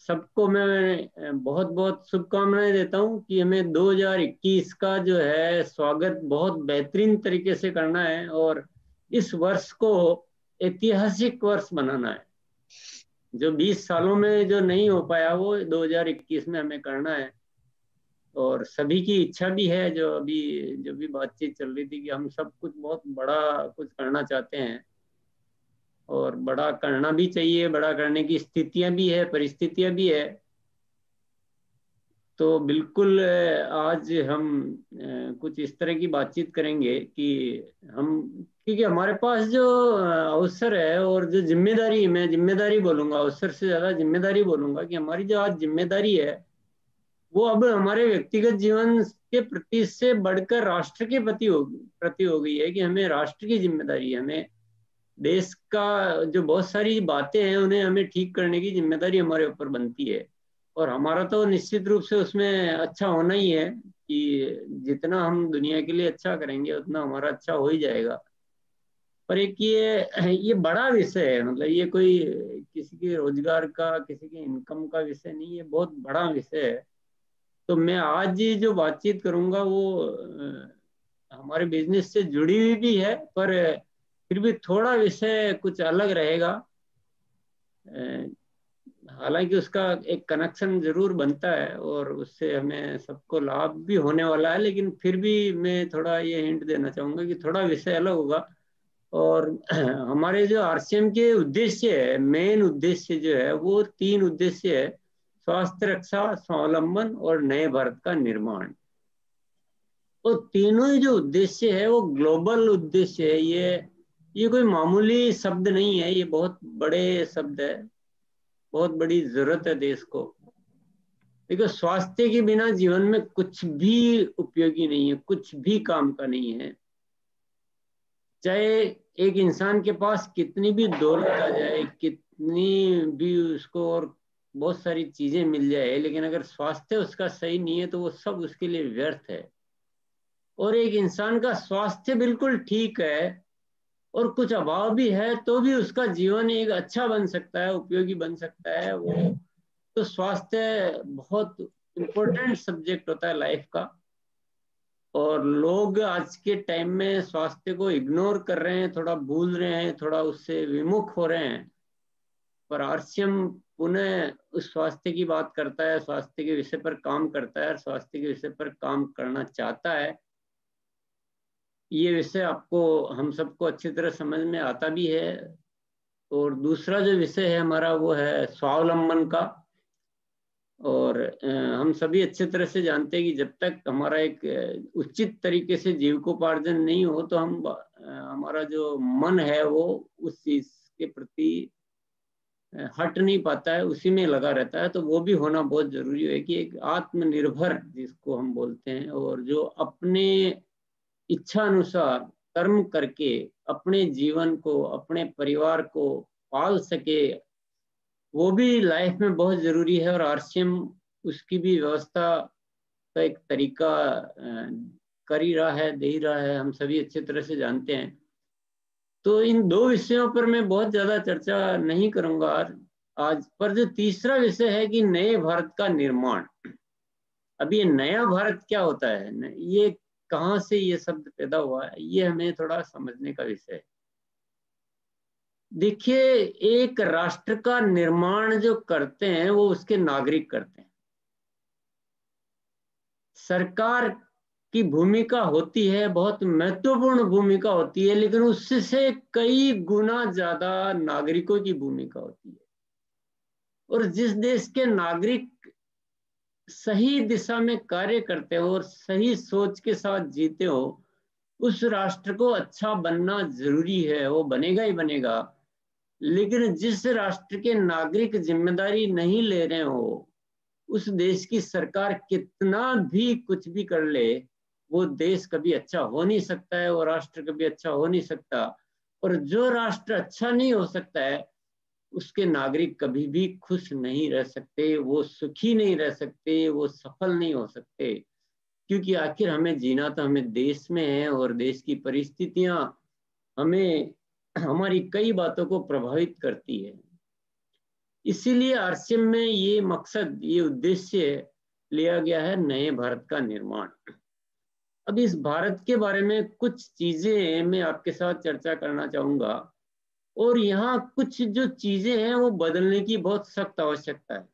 सबको मैं बहुत बहुत शुभकामनाएं देता हूं कि हमें 2021 का जो है स्वागत बहुत बेहतरीन तरीके से करना है और इस वर्ष को ऐतिहासिक वर्ष बनाना है। जो 20 सालों में जो नहीं हो पाया वो 2021 में हमें करना है। और सभी की इच्छा भी है, जो भी बातचीत चल रही थी कि हम सब कुछ बहुत बड़ा कुछ करना चाहते हैं और बड़ा करना भी चाहिए, बड़ा करने की स्थितियां भी है, परिस्थितियां भी है। तो बिल्कुल आज हम कुछ इस तरह की बातचीत करेंगे कि हम, क्योंकि हमारे पास जो अवसर है और जो जिम्मेदारी, मैं जिम्मेदारी बोलूंगा, अवसर से ज्यादा जिम्मेदारी बोलूंगा, कि हमारी जो आज जिम्मेदारी है वो अब हमारे व्यक्तिगत जीवन के प्रति से बढ़कर राष्ट्र के प्रति हो गई है। कि हमें राष्ट्र की जिम्मेदारी है, हमें देश का जो बहुत सारी बातें हैं उन्हें हमें ठीक करने की जिम्मेदारी हमारे ऊपर बनती है। और हमारा तो निश्चित रूप से उसमें अच्छा होना ही है कि जितना हम दुनिया के लिए अच्छा करेंगे उतना हमारा अच्छा हो ही जाएगा। पर एक ये बड़ा विषय है, मतलब ये कोई किसी के रोजगार का, किसी के इनकम का विषय नहीं, ये बहुत बड़ा विषय है। तो मैं आज ये जो बातचीत करूंगा वो हमारे बिजनेस से जुड़ी हुई भी है, पर फिर भी थोड़ा विषय कुछ अलग रहेगा। हालांकि उसका एक कनेक्शन जरूर बनता है और उससे हमें सबको लाभ भी होने वाला है, लेकिन फिर भी मैं थोड़ा ये हिंट देना चाहूंगा कि थोड़ा विषय अलग होगा। और हमारे जो आरसीएम के उद्देश्य है, मेन उद्देश्य जो है वो 3 उद्देश्य है: स्वास्थ्य रक्षा, स्वावलंबन और नए भारत का निर्माण। और तीनों ही जो उद्देश्य है वो ग्लोबल उद्देश्य है। ये कोई मामूली शब्द नहीं है, ये बहुत बड़े शब्द है, बहुत बड़ी जरूरत है देश को। देखो, स्वास्थ्य के बिना जीवन में कुछ भी उपयोगी नहीं है, कुछ भी काम का नहीं है। चाहे एक इंसान के पास कितनी भी दौलत आ जाए, कितनी भी उसको और बहुत सारी चीजें मिल जाए, लेकिन अगर स्वास्थ्य उसका सही नहीं है तो वो सब उसके लिए व्यर्थ है। और एक इंसान का स्वास्थ्य बिल्कुल ठीक है और कुछ अभाव भी है तो भी उसका जीवन एक अच्छा बन सकता है, उपयोगी बन सकता है वो। तो स्वास्थ्य बहुत इम्पोर्टेंट सब्जेक्ट होता है लाइफ का। और लोग आज के टाइम में स्वास्थ्य को इग्नोर कर रहे हैं, थोड़ा भूल रहे हैं, थोड़ा उससे विमुख हो रहे हैं। पर आरसीएम पुनः उस स्वास्थ्य की बात करता है, स्वास्थ्य के विषय पर काम करता है और स्वास्थ्य के विषय पर काम करना चाहता है। ये विषय आपको, हम सबको अच्छी तरह समझ में आता भी है। और दूसरा जो विषय है हमारा वो है स्वावलंबन का। और हम सभी अच्छे तरह से जानते हैं कि जब तक हमारा एक उचित तरीके से जीविकोपार्जन नहीं हो तो हम हमारा जो मन है वो उस चीज के प्रति हट नहीं पाता है, उसी में लगा रहता है। तो वो भी होना बहुत जरूरी है कि एक आत्मनिर्भर जिसको हम बोलते हैं, और जो अपने इच्छा अनुसार कर्म करके अपने जीवन को, अपने परिवार को पाल सके, वो भी लाइफ में बहुत जरूरी है। और आरसीएम उसकी भी व्यवस्था का एक तरीका कर ही रहा है, दे ही रहा है, हम सभी अच्छे तरह से जानते हैं। तो इन 2 विषयों पर मैं बहुत ज्यादा चर्चा नहीं करूंगा आज। पर जो तीसरा विषय है कि नए भारत का निर्माण। अब ये नया भारत क्या होता है, ये कहाँ से ये शब्द पैदा हुआ है, ये हमें थोड़ा समझने का विषय है। देखिए, एक राष्ट्र का निर्माण जो करते हैं वो उसके नागरिक करते हैं। सरकार की भूमिका होती है, बहुत महत्वपूर्ण भूमिका होती है, लेकिन उससे कई गुना ज्यादा नागरिकों की भूमिका होती है। और जिस देश के नागरिक सही दिशा में कार्य करते हो और सही सोच के साथ जीते हो, उस राष्ट्र को अच्छा बनना जरूरी है, वो बनेगा ही बनेगा। लेकिन जिस राष्ट्र के नागरिक जिम्मेदारी नहीं ले रहे हो, उस देश की सरकार कितना भी कुछ भी कर ले, वो देश कभी अच्छा हो नहीं सकता है, वो राष्ट्र कभी अच्छा हो नहीं सकता। और जो राष्ट्र अच्छा नहीं हो सकता है उसके नागरिक कभी भी खुश नहीं रह सकते, वो सुखी नहीं रह सकते, वो सफल नहीं हो सकते। क्योंकि आखिर हमें जीना तो हमें देश में है, और देश की परिस्थितियां हमें, हमारी कई बातों को प्रभावित करती है। इसीलिए आरसीएम में ये मकसद, ये उद्देश्य लिया गया है, नए भारत का निर्माण। अब इस भारत के बारे में कुछ चीजें मैं आपके साथ चर्चा करना चाहूंगा, और यहाँ कुछ जो चीजें हैं वो बदलने की बहुत सख्त आवश्यकता है।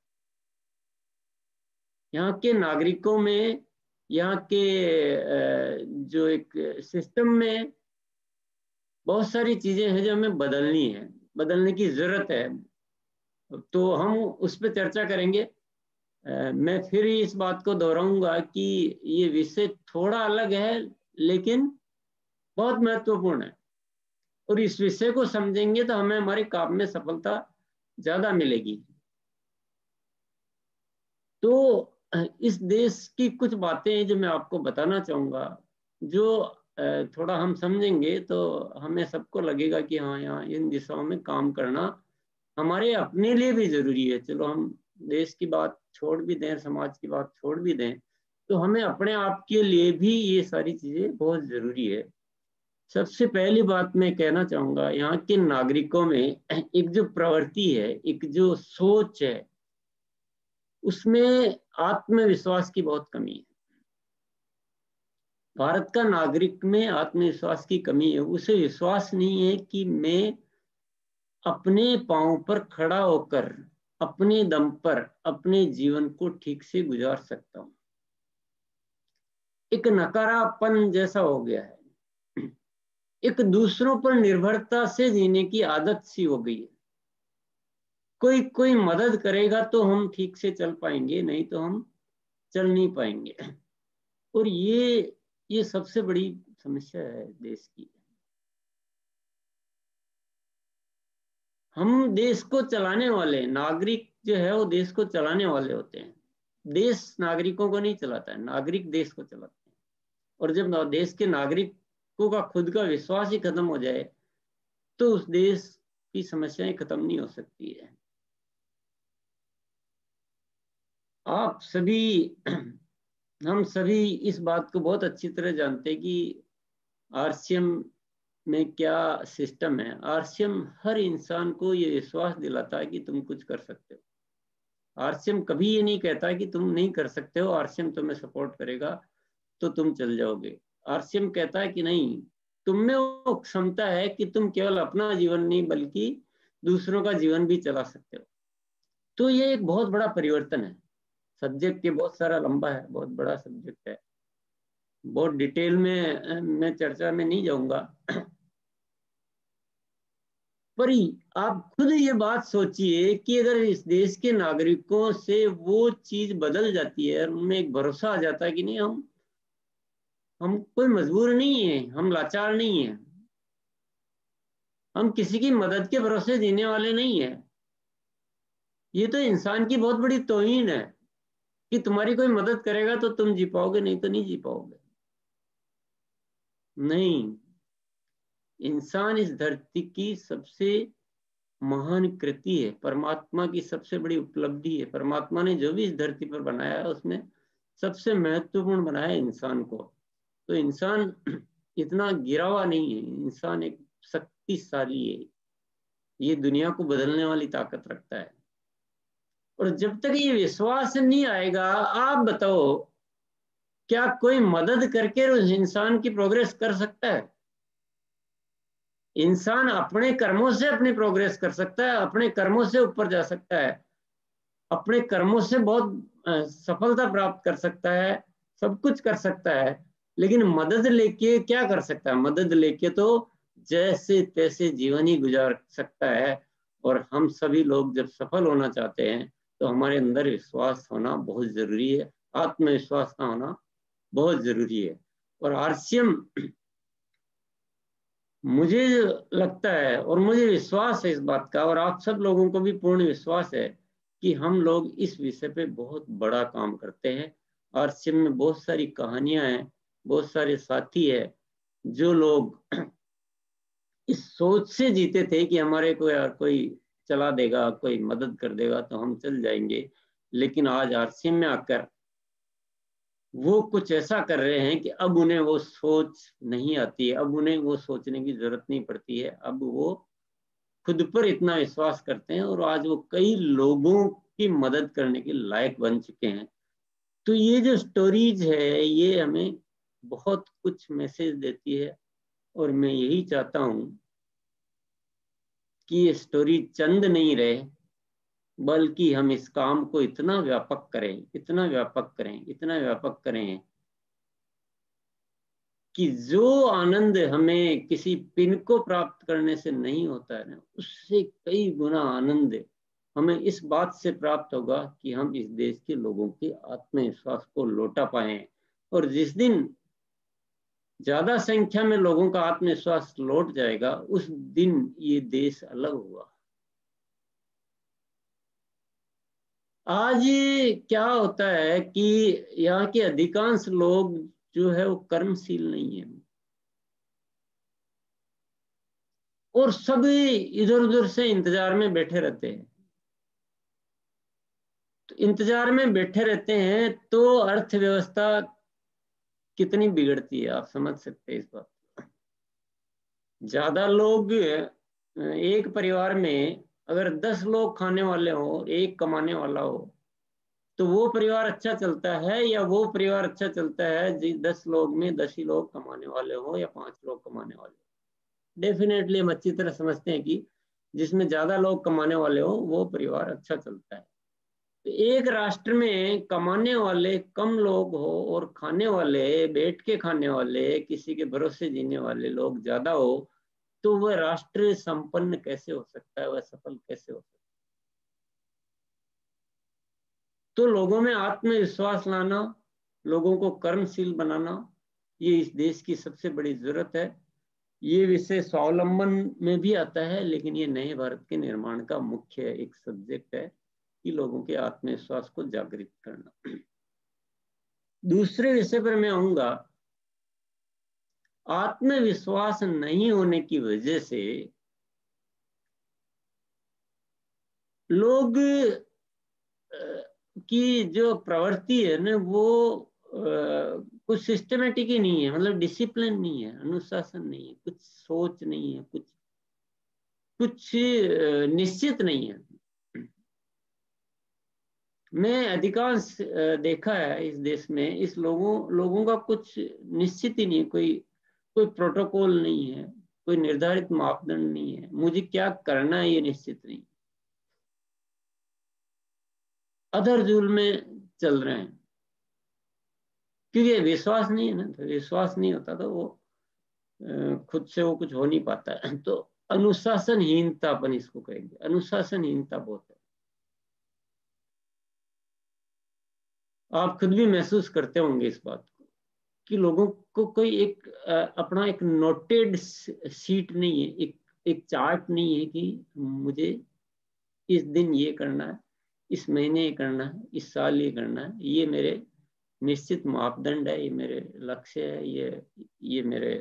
यहाँ के नागरिकों में, यहाँ के जो एक सिस्टम में बहुत सारी चीजें हैं जो हमें बदलनी है, बदलने की जरूरत है। तो हम उस पर चर्चा करेंगे। मैं फिर इस बात को दोहराऊंगा कि ये विषय थोड़ा अलग है लेकिन बहुत महत्वपूर्ण है, और इस विषय को समझेंगे तो हमें हमारे काम में सफलता ज्यादा मिलेगी। तो इस देश की कुछ बातें जो मैं आपको बताना चाहूंगा, जो थोड़ा हम समझेंगे तो हमें सबको लगेगा कि हाँ, यहाँ इन दिशाओं में काम करना हमारे अपने लिए भी जरूरी है। चलो हम देश की बात छोड़ भी दें, समाज की बात छोड़ भी दें, तो हमें अपने आप के लिए भी ये सारी चीजें बहुत जरूरी है। सबसे पहली बात मैं कहना चाहूंगा, यहाँ के नागरिकों में एक जो प्रवृत्ति है, एक जो सोच है, उसमें आत्मविश्वास की बहुत कमी है। भारत का नागरिक में आत्मविश्वास की कमी है। उसे विश्वास नहीं है कि मैं अपने पांव पर खड़ा होकर अपने दम पर अपने जीवन को ठीक से गुजार सकता हूं। एक नकारापन जैसा हो गया है, एक दूसरों पर निर्भरता से जीने की आदत सी हो गई है। कोई कोई मदद करेगा तो हम ठीक से चल पाएंगे, नहीं तो हम चल नहीं पाएंगे। और ये सबसे बड़ी समस्या है देश की। हम देश को चलाने वाले नागरिक जो है वो देश को चलाने वाले होते हैं। देश नागरिकों को नहीं चलाता है, नागरिक देश को चलाते हैं। और जब देश के नागरिकों का खुद का विश्वास ही खत्म हो जाए तो उस देश की समस्याएं खत्म नहीं हो सकती है। आप सभी हम सभी इस बात को बहुत अच्छी तरह जानते हैं कि आरसीएम में क्या सिस्टम है। आरसीएम हर इंसान को ये विश्वास दिलाता है कि तुम कुछ कर सकते हो। आरसीएम कभी ये नहीं कहता कि तुम नहीं कर सकते हो, आरसीएम तुम्हें सपोर्ट करेगा तो तुम चल जाओगे। आरसीएम कहता है कि नहीं, तुम में वो क्षमता है कि तुम केवल अपना जीवन नहीं बल्कि दूसरों का जीवन भी चला सकते हो। तो ये एक बहुत बड़ा परिवर्तन है। सब्जेक्ट ये बहुत सारा लंबा है, बहुत बड़ा सब्जेक्ट है, बहुत डिटेल में मैं चर्चा में नहीं जाऊंगा। पर आप खुद ये बात सोचिए कि अगर इस देश के नागरिकों से वो चीज बदल जाती है, उनमें एक भरोसा आ जाता है कि नहीं, हम कोई मजबूर नहीं है, हम लाचार नहीं है, हम किसी की मदद के भरोसे जीने वाले नहीं है। ये तो इंसान की बहुत बड़ी तौहीन है कि तुम्हारी कोई मदद करेगा तो तुम जी पाओगे, नहीं तो नहीं जी पाओगे। नहीं, इंसान इस धरती की सबसे महान कृति है, परमात्मा की सबसे बड़ी उपलब्धि है। परमात्मा ने जो भी इस धरती पर बनाया है उसमें सबसे महत्वपूर्ण बनाया है इंसान को। तो इंसान इतना गिरा हुआ नहीं है, इंसान एक शक्तिशाली है, ये दुनिया को बदलने वाली ताकत रखता है। और जब तक ये विश्वास नहीं आएगा, आप बताओ, क्या कोई मदद करके उस इंसान की प्रोग्रेस कर सकता है? इंसान अपने कर्मों से अपनी प्रोग्रेस कर सकता है, अपने कर्मों से ऊपर जा सकता है, अपने कर्मों से बहुत सफलता प्राप्त कर सकता है, सब कुछ कर सकता है। लेकिन मदद लेके क्या कर सकता है? मदद लेके तो जैसे तैसे जीवन ही गुजार सकता है। और हम सभी लोग जब सफल होना चाहते हैं तो हमारे अंदर विश्वास होना बहुत जरूरी है, आत्मविश्वास का होना बहुत जरूरी है। और आरसीएम, मुझे लगता है और मुझे विश्वास है इस बात का, और आप सब लोगों को भी पूर्ण विश्वास है कि हम लोग इस विषय पे बहुत बड़ा काम करते हैं। आरसीएम में बहुत सारी कहानियां हैं, बहुत सारे साथी हैं जो लोग इस सोच से जीते थे कि हमारे को यार कोई चला देगा, कोई मदद कर देगा तो हम चल जाएंगे। लेकिन आज आरसीएम में आकर वो कुछ ऐसा कर रहे हैं कि अब उन्हें वो सोच नहीं आती है, अब उन्हें वो सोचने की जरूरत नहीं पड़ती है। अब वो खुद पर इतना विश्वास करते हैं और आज वो कई लोगों की मदद करने के लायक बन चुके हैं। तो ये जो स्टोरीज है ये हमें बहुत कुछ मैसेज देती है और मैं यही चाहता हूं कि ये स्टोरी चंद नहीं रहे, बल्कि हम इस काम को इतना व्यापक करें, इतना व्यापक करें, इतना व्यापक करें कि जो आनंद हमें किसी पिन को प्राप्त करने से नहीं होता है ना, उससे कई गुना आनंद हमें इस बात से प्राप्त होगा कि हम इस देश के लोगों के आत्मविश्वास को लौटा पाए। और जिस दिन ज्यादा संख्या में लोगों का आत्मविश्वास लौट जाएगा, उस दिन ये देश अलग हुआ। आज क्या होता है कि यहाँ के अधिकांश लोग जो है वो कर्मशील नहीं है और सभी इधर उधर से इंतजार में बैठे रहते हैं। तो इंतजार में बैठे रहते हैं तो अर्थव्यवस्था कितनी बिगड़ती है, आप समझ सकते हैं इस बात। ज्यादा लोग एक परिवार में अगर 10 लोग खाने वाले हो, एक कमाने वाला हो, तो वो परिवार अच्छा चलता है या वो परिवार अच्छा चलता है जी 10 लोग में 10 ही लोग कमाने वाले हो या 5 लोग कमाने वाले हो? डेफिनेटली हम अच्छी तरह समझते हैं कि जिसमें ज्यादा लोग कमाने वाले हो वो परिवार अच्छा चलता है। तो एक राष्ट्र में कमाने वाले कम लोग हो और खाने वाले, बैठ के खाने वाले, किसी के भरोसे जीने वाले लोग ज्यादा हो, तो वह राष्ट्र संपन्न कैसे हो सकता है, वह सफल कैसे हो सकता है? तो लोगों में आत्मविश्वास लाना, लोगों को कर्मशील बनाना, ये इस देश की सबसे बड़ी जरूरत है। ये विषय स्वावलंबन में भी आता है, लेकिन ये नए भारत के निर्माण का मुख्य एक सब्जेक्ट है कि लोगों के आत्मविश्वास को जागृत करना। दूसरे विषय पर मैं आऊंगा। आत्मविश्वास नहीं होने की वजह से लोग की जो प्रवृत्ति है ना वो कुछ सिस्टमेटिक ही नहीं है, मतलब डिसिप्लिन नहीं है, अनुशासन नहीं है, कुछ सोच नहीं है, कुछ कुछ निश्चित नहीं है। मैं अधिकांश देखा है इस देश में, इस लोगों का कुछ निश्चित ही नहीं है, कोई कोई प्रोटोकॉल नहीं है, कोई निर्धारित मापदंड नहीं है, मुझे क्या करना है ये निश्चित नहीं, अधर जुल में चल रहे हैं। क्योंकि विश्वास नहीं है ना, तो विश्वास नहीं होता तो वो खुद से वो कुछ हो नहीं पाता है। तो अनुशासनहीनता अपन इसको कहेंगे, अनुशासनहीनता बहुत है। आप खुद भी महसूस करते होंगे इस बात को कि लोगों को कोई एक अपना एक नोटेड सीट नहीं है, एक एक चार्ट नहीं है कि मुझे इस दिन ये करना है, इस महीने ये करना है, इस साल ये करना है, ये मेरे निश्चित मापदंड है, ये मेरे लक्ष्य है, ये मेरे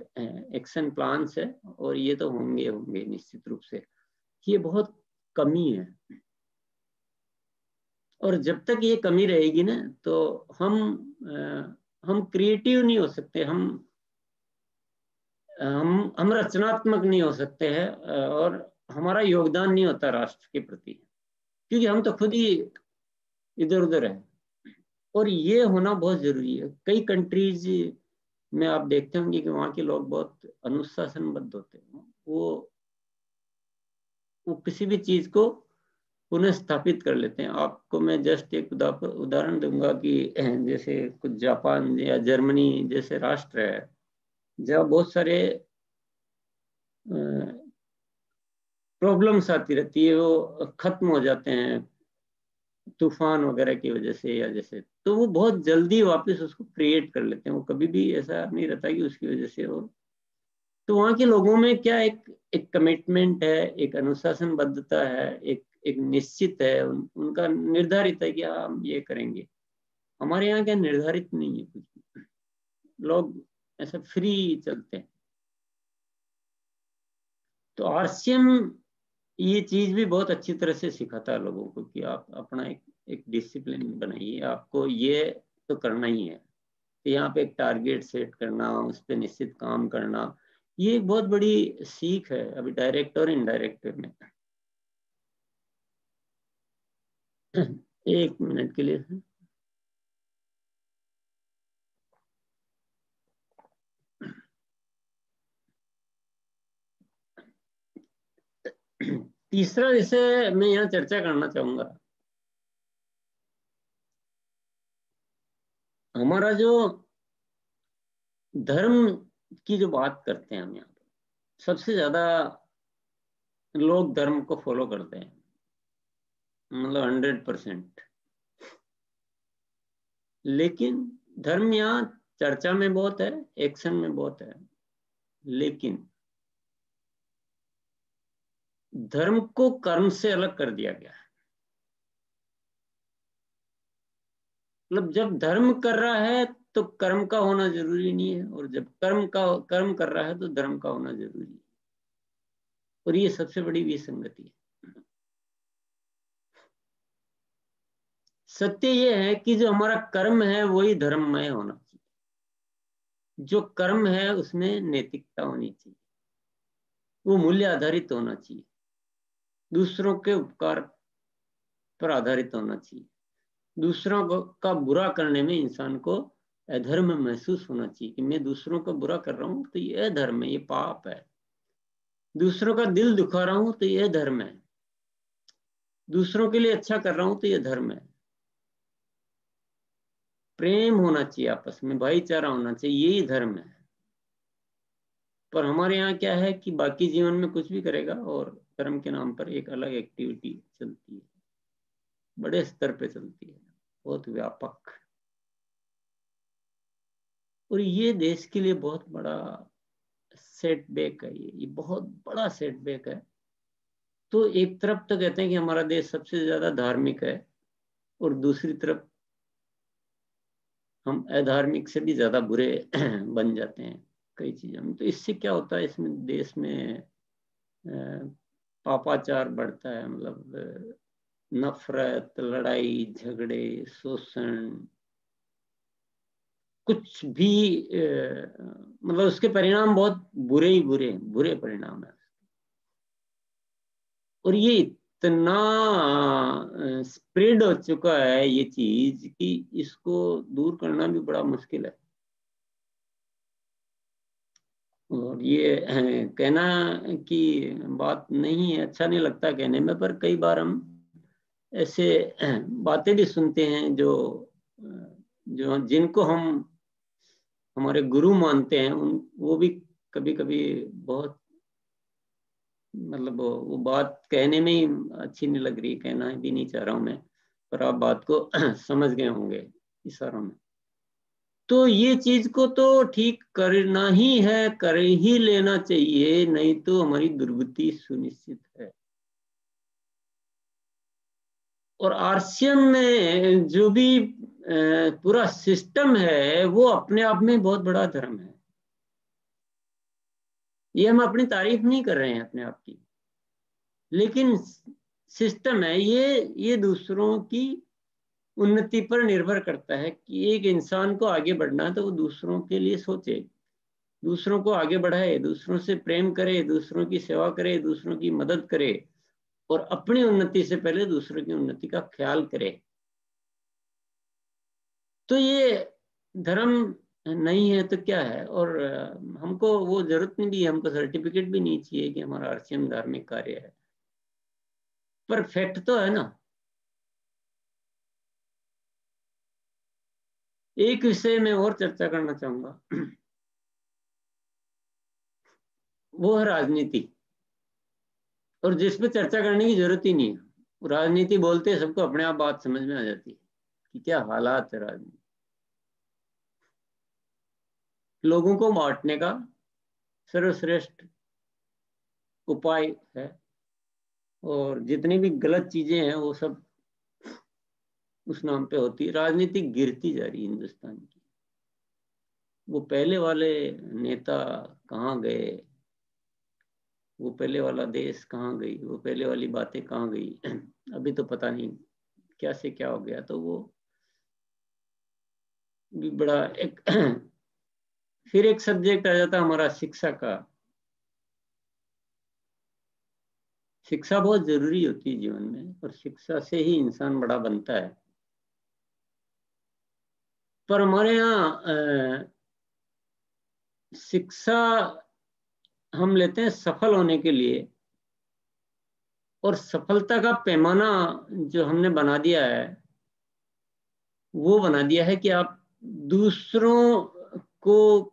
एक्शन प्लान्स है और ये तो होंगे होंगे निश्चित रूप से। ये बहुत कमी है और जब तक ये कमी रहेगी ना तो हम क्रिएटिव नहीं हो सकते, हम रचनात्मक नहीं हो सकते हैं और हमारा योगदान नहीं होता राष्ट्र के प्रति, क्योंकि हम तो खुद ही इधर उधर है। और ये होना बहुत जरूरी है। कई कंट्रीज में आप देखते होंगे कि वहाँ के लोग बहुत अनुशासनबद्ध होते हैं, वो किसी भी चीज को पुनः स्थापित कर लेते हैं। आपको मैं जस्ट एक उदाहरण दूंगा कि जैसे कुछ जापान या जर्मनी जैसे राष्ट्र है जहाँ बहुत सारे प्रॉब्लम्स आती रहती है, वो खत्म हो जाते हैं तूफान वगैरह की वजह से, या जैसे तो वो बहुत जल्दी वापस उसको क्रिएट कर लेते हैं, वो कभी भी ऐसा नहीं रहता कि उसकी वजह से हो। तो वहाँ के लोगों में क्या एक एक कमिटमेंट है, एक अनुशासनबद्धता है, एक निश्चित है, उनका निर्धारित है कि हम ये करेंगे। हमारे यहाँ क्या निर्धारित नहीं है कुछ भी, लोग ऐसा फ्री चलते हैं। तो आरसीएम ये चीज भी बहुत अच्छी तरह से सिखाता है लोगों को कि आप अपना एक डिसिप्लिन बनाइए, आपको ये तो करना ही है। तो यहाँ पे एक टारगेट सेट करना, उस पर निश्चित काम करना, ये एक बहुत बड़ी सीख है अभी डायरेक्ट और इनडायरेक्ट में। एक मिनट के लिए। तीसरा विषय मैं यहाँ चर्चा करना चाहूंगा, हमारा जो धर्म की जो बात करते हैं हम यहाँ पे, सबसे ज्यादा लोग धर्म को फॉलो करते हैं, मतलब 100%। लेकिन धर्म यहाँ चर्चा में बहुत है, एक्शन में बहुत है, लेकिन धर्म को कर्म से अलग कर दिया गया है। मतलब जब धर्म कर रहा है तो कर्म का होना जरूरी नहीं है, और जब कर्म कर रहा है तो धर्म का होना जरूरी है। और ये सबसे बड़ी विसंगति है। सत्य ये है कि जो हमारा कर्म है वही धर्ममय होना चाहिए। जो कर्म है उसमें नैतिकता होनी चाहिए, वो मूल्य आधारित होना चाहिए, दूसरों के उपकार पर आधारित होना चाहिए। दूसरों का बुरा करने में इंसान को अधर्म महसूस होना चाहिए कि मैं दूसरों का बुरा कर रहा हूं तो ये अधर्म है, ये पाप है। दूसरों का दिल दुखा रहा हूं तो ये धर्म है। दूसरों के लिए अच्छा कर रहा हूं तो ये धर्म है। प्रेम होना चाहिए, आपस में भाईचारा होना चाहिए, यही धर्म है। पर हमारे यहाँ क्या है कि बाकी जीवन में कुछ भी करेगा और धर्म के नाम पर एक अलग एक्टिविटी चलती है, बड़े स्तर पे चलती है, बहुत व्यापक। और ये देश के लिए बहुत बड़ा सेटबैक है, ये बहुत बड़ा सेटबैक है। तो एक तरफ तो कहते हैं कि हमारा देश सबसे ज्यादा धार्मिक है, और दूसरी तरफ हम अधार्मिक से भी ज्यादा बुरे बन जाते हैं कई चीजों में। तो इससे क्या होता है, इसमें देश में पापाचार बढ़ता है, मतलब नफरत, लड़ाई झगड़े, शोषण, कुछ भी मतलब उसके परिणाम बहुत बुरे ही बुरे बुरे परिणाम है। और ये इतना स्प्रेड हो चुका है ये चीज कि इसको दूर करना भी बड़ा मुश्किल है। और ये कहना की बात नहीं है, अच्छा नहीं लगता कहने में, पर कई बार हम ऐसे बातें भी सुनते हैं जो जो जिनको हम हमारे गुरु मानते हैं, उन वो भी कभी कभी बहुत, मतलब वो बात कहने में ही अच्छी नहीं लग रही, कहना भी नहीं चाह रहा हूं मैं, पर आप बात को समझ गए होंगे इशारों में। तो ये चीज को तो ठीक करना ही है, कर ही लेना चाहिए, नहीं तो हमारी दुर्गति सुनिश्चित है। और आरसीएम में जो भी पूरा सिस्टम है वो अपने आप में बहुत बड़ा धर्म है। ये हम अपनी तारीफ नहीं कर रहे हैं अपने आप की, लेकिन सिस्टम है ये दूसरों की उन्नति पर निर्भर करता है कि एक इंसान को आगे बढ़ना है तो वो दूसरों के लिए सोचे, दूसरों को आगे बढ़ाए, दूसरों से प्रेम करे, दूसरों की सेवा करे, दूसरों की मदद करे, और अपनी उन्नति से पहले दूसरों की उन्नति का ख्याल करे। तो ये धर्म नहीं है तो क्या है। और हमको वो जरूरत नहीं भी, हमको सर्टिफिकेट भी नहीं चाहिए कि हमारा आरसीएम धार्मिक कार्य है, पर फैक्ट तो है ना। एक विषय में और चर्चा करना चाहूंगा, वो है राजनीति, और जिसपे चर्चा करने की जरूरत ही नहीं है। राजनीति बोलते हैं सबको अपने आप बात समझ में आ जाती है कि क्या हालात है राजनीति। लोगों को बांटने का सर्वश्रेष्ठ उपाय है, और जितनी भी गलत चीजें हैं वो सब उस नाम पे होती है। राजनीति गिरती जा रही है हिंदुस्तान की। वो पहले वाले नेता कहाँ गए, वो पहले वाला देश कहाँ गई, वो पहले वाली बातें कहाँ गई अभी तो पता नहीं क्या से क्या हो गया। तो वो भी बड़ा एक फिर एक सब्जेक्ट आ जाता हमारा शिक्षा का। शिक्षा बहुत जरूरी होती है जीवन में, और शिक्षा से ही इंसान बड़ा बनता है। पर हमारे यहाँ शिक्षा हम लेते हैं सफल होने के लिए, और सफलता का पैमाना जो हमने बना दिया है वो बना दिया है कि आप दूसरों को,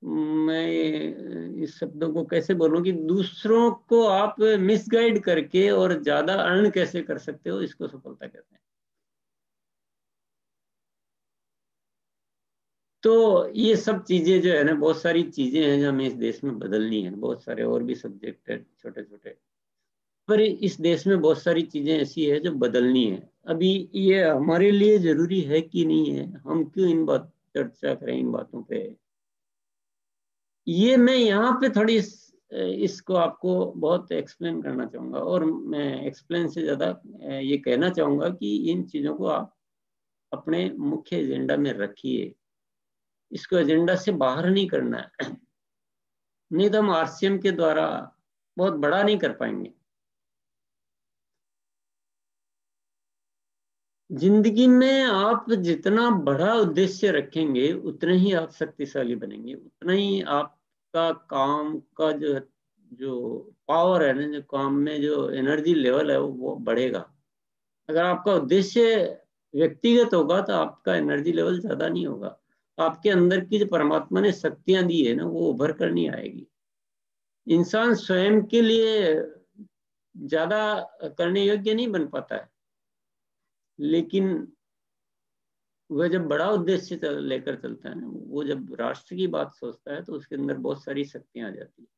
मैं इस शब्दों को कैसे बोलूं, कि दूसरों को आप मिसगाइड करके और ज्यादा अर्न कैसे कर सकते हो, इसको सफलता कहते हैं। तो ये सब चीजें जो है ना, बहुत सारी चीजें हैं जो हमें इस देश में बदलनी है। बहुत सारे और भी सब्जेक्ट है छोटे छोटे, पर इस देश में बहुत सारी चीजें ऐसी है जो बदलनी है। अभी ये हमारे लिए जरूरी है कि नहीं है, हम क्यों इन बात चर्चा करें इन बातों पे, ये मैं यहाँ पे थोड़ी इसको आपको बहुत एक्सप्लेन करना चाहूंगा। और मैं एक्सप्लेन से ज्यादा ये कहना चाहूंगा कि इन चीजों को आप अपने मुख्य एजेंडा में रखिए, इसको एजेंडा से बाहर नहीं करना है, नहीं तो हम आरसीएम के द्वारा बहुत बड़ा नहीं कर पाएंगे। जिंदगी में आप जितना बड़ा उद्देश्य रखेंगे उतने ही आप शक्तिशाली बनेंगे, उतना ही आपका काम का जो जो पावर है ना, जो काम में जो एनर्जी लेवल है वो बढ़ेगा। अगर आपका उद्देश्य व्यक्तिगत होगा तो आपका एनर्जी लेवल ज्यादा नहीं होगा, आपके अंदर की जो परमात्मा ने शक्तियां दी है ना वो उभर कर नहीं आएगी। इंसान स्वयं के लिए ज्यादा करने योग्य नहीं बन पाता है, लेकिन वह जब बड़ा उद्देश्य लेकर चलता है ना, वो जब राष्ट्र की बात सोचता है तो उसके अंदर बहुत सारी शक्तियां आ जाती है।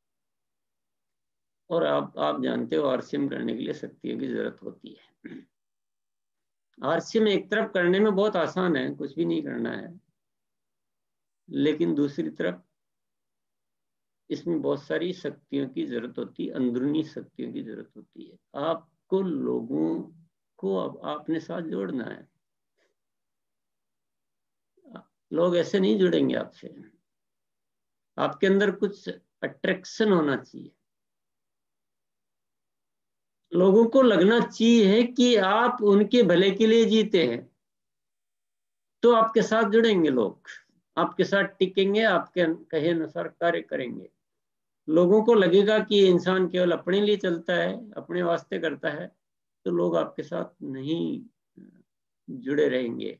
और आप जानते हो आरसीएम करने के लिए शक्तियों की जरूरत होती है। आरसीएम एक तरफ करने में बहुत आसान है, कुछ भी नहीं करना है, लेकिन दूसरी तरफ इसमें बहुत सारी शक्तियों की जरूरत होती है, अंदरूनी शक्तियों की जरूरत होती है। आपको लोगों को अपने साथ जोड़ना है। लोग ऐसे नहीं जुड़ेंगे आपसे, आपके अंदर कुछ अट्रैक्शन होना चाहिए। लोगों को लगना चाहिए कि आप उनके भले के लिए जीते हैं, तो आपके साथ जुड़ेंगे लोग, आपके साथ टिकेंगे, आपके कहे अनुसार कार्य करेंगे। लोगों को लगेगा कि ये इंसान केवल अपने लिए चलता है, अपने वास्ते करता है, तो लोग आपके साथ नहीं जुड़े रहेंगे।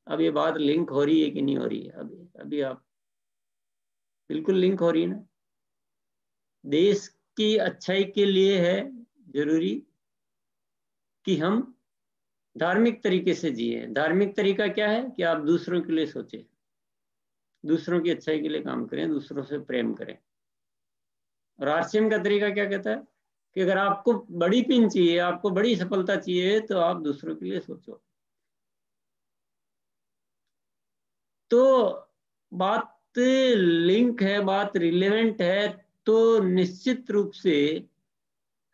अब ये बात लिंक हो रही है कि नहीं हो रही है? अभी अभी आप बिल्कुल लिंक हो रही है ना। देश की अच्छाई के लिए है जरूरी कि हम धार्मिक तरीके से जिए। धार्मिक तरीका क्या है कि आप दूसरों के लिए सोचें, दूसरों की अच्छाई के लिए काम करें, दूसरों से प्रेम करें। और आरसीएम का तरीका क्या कहता है कि अगर आपको बड़ी पिन चाहिए, आपको बड़ी सफलता चाहिए, तो आप दूसरों के लिए सोचो। तो बात लिंक है, बात रिलेवेंट है, तो निश्चित रूप से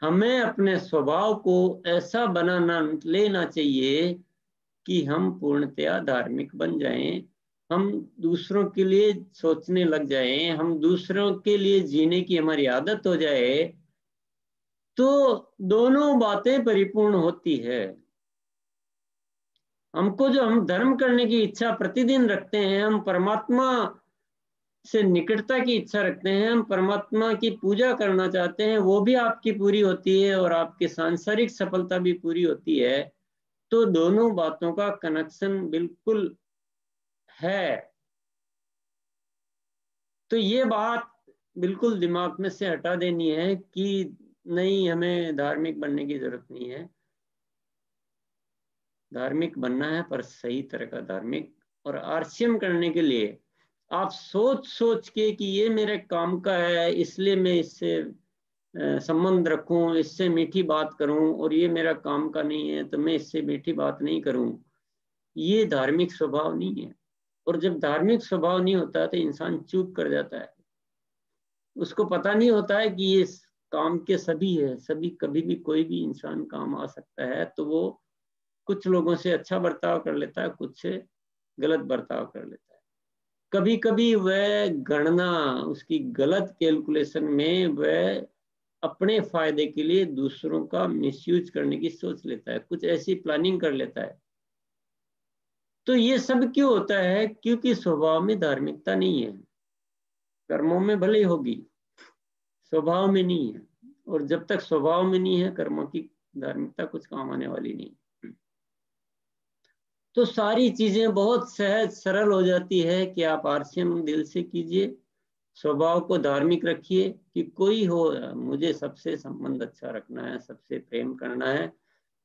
हमें अपने स्वभाव को ऐसा बनाना लेना चाहिए कि हम पूर्णतया धार्मिक बन जाएं, हम दूसरों के लिए सोचने लग जाएं, हम दूसरों के लिए जीने की हमारी आदत हो जाए, तो दोनों बातें परिपूर्ण होती है। हमको जो हम धर्म करने की इच्छा प्रतिदिन रखते हैं, हम परमात्मा से निकटता की इच्छा रखते हैं, हम परमात्मा की पूजा करना चाहते हैं, वो भी आपकी पूरी होती है और आपकी सांसारिक सफलता भी पूरी होती है। तो दोनों बातों का कनेक्शन बिल्कुल है। तो ये बात बिल्कुल दिमाग में से हटा देनी है कि नहीं, हमें धार्मिक बनने की जरूरत नहीं है। धार्मिक बनना है, पर सही तरह का धार्मिक। और आरसीएम करने के लिए आप सोच सोच के कि ये मेरे काम का है, इसलिए मैं इससे संबंध रखूं, इससे मीठी बात करूं, और ये मेरा काम का नहीं है तो मैं इससे मीठी बात नहीं करूं, ये धार्मिक स्वभाव नहीं है। और जब धार्मिक स्वभाव नहीं होता तो इंसान चूक कर जाता है, उसको पता नहीं होता है कि ये काम के सभी है, सभी कभी भी कोई भी इंसान काम आ सकता है। तो वो कुछ लोगों से अच्छा बर्ताव कर लेता है, कुछ से गलत बर्ताव कर लेता है। कभी कभी वह गणना, उसकी गलत कैलकुलेशन में वह अपने फायदे के लिए दूसरों का मिसयूज करने की सोच लेता है, कुछ ऐसी प्लानिंग कर लेता है। तो ये सब क्यों होता है? क्योंकि स्वभाव में धार्मिकता नहीं है। कर्मों में भले ही होगी, स्वभाव में नहीं है। और जब तक स्वभाव में नहीं है, कर्मों की धार्मिकता कुछ काम आने वाली नहीं। तो सारी चीजें बहुत सहज सरल हो जाती है कि आप आरसीएम दिल से कीजिए, स्वभाव को धार्मिक रखिए कि कोई हो, मुझे सबसे संबंध अच्छा रखना है, सबसे प्रेम करना है,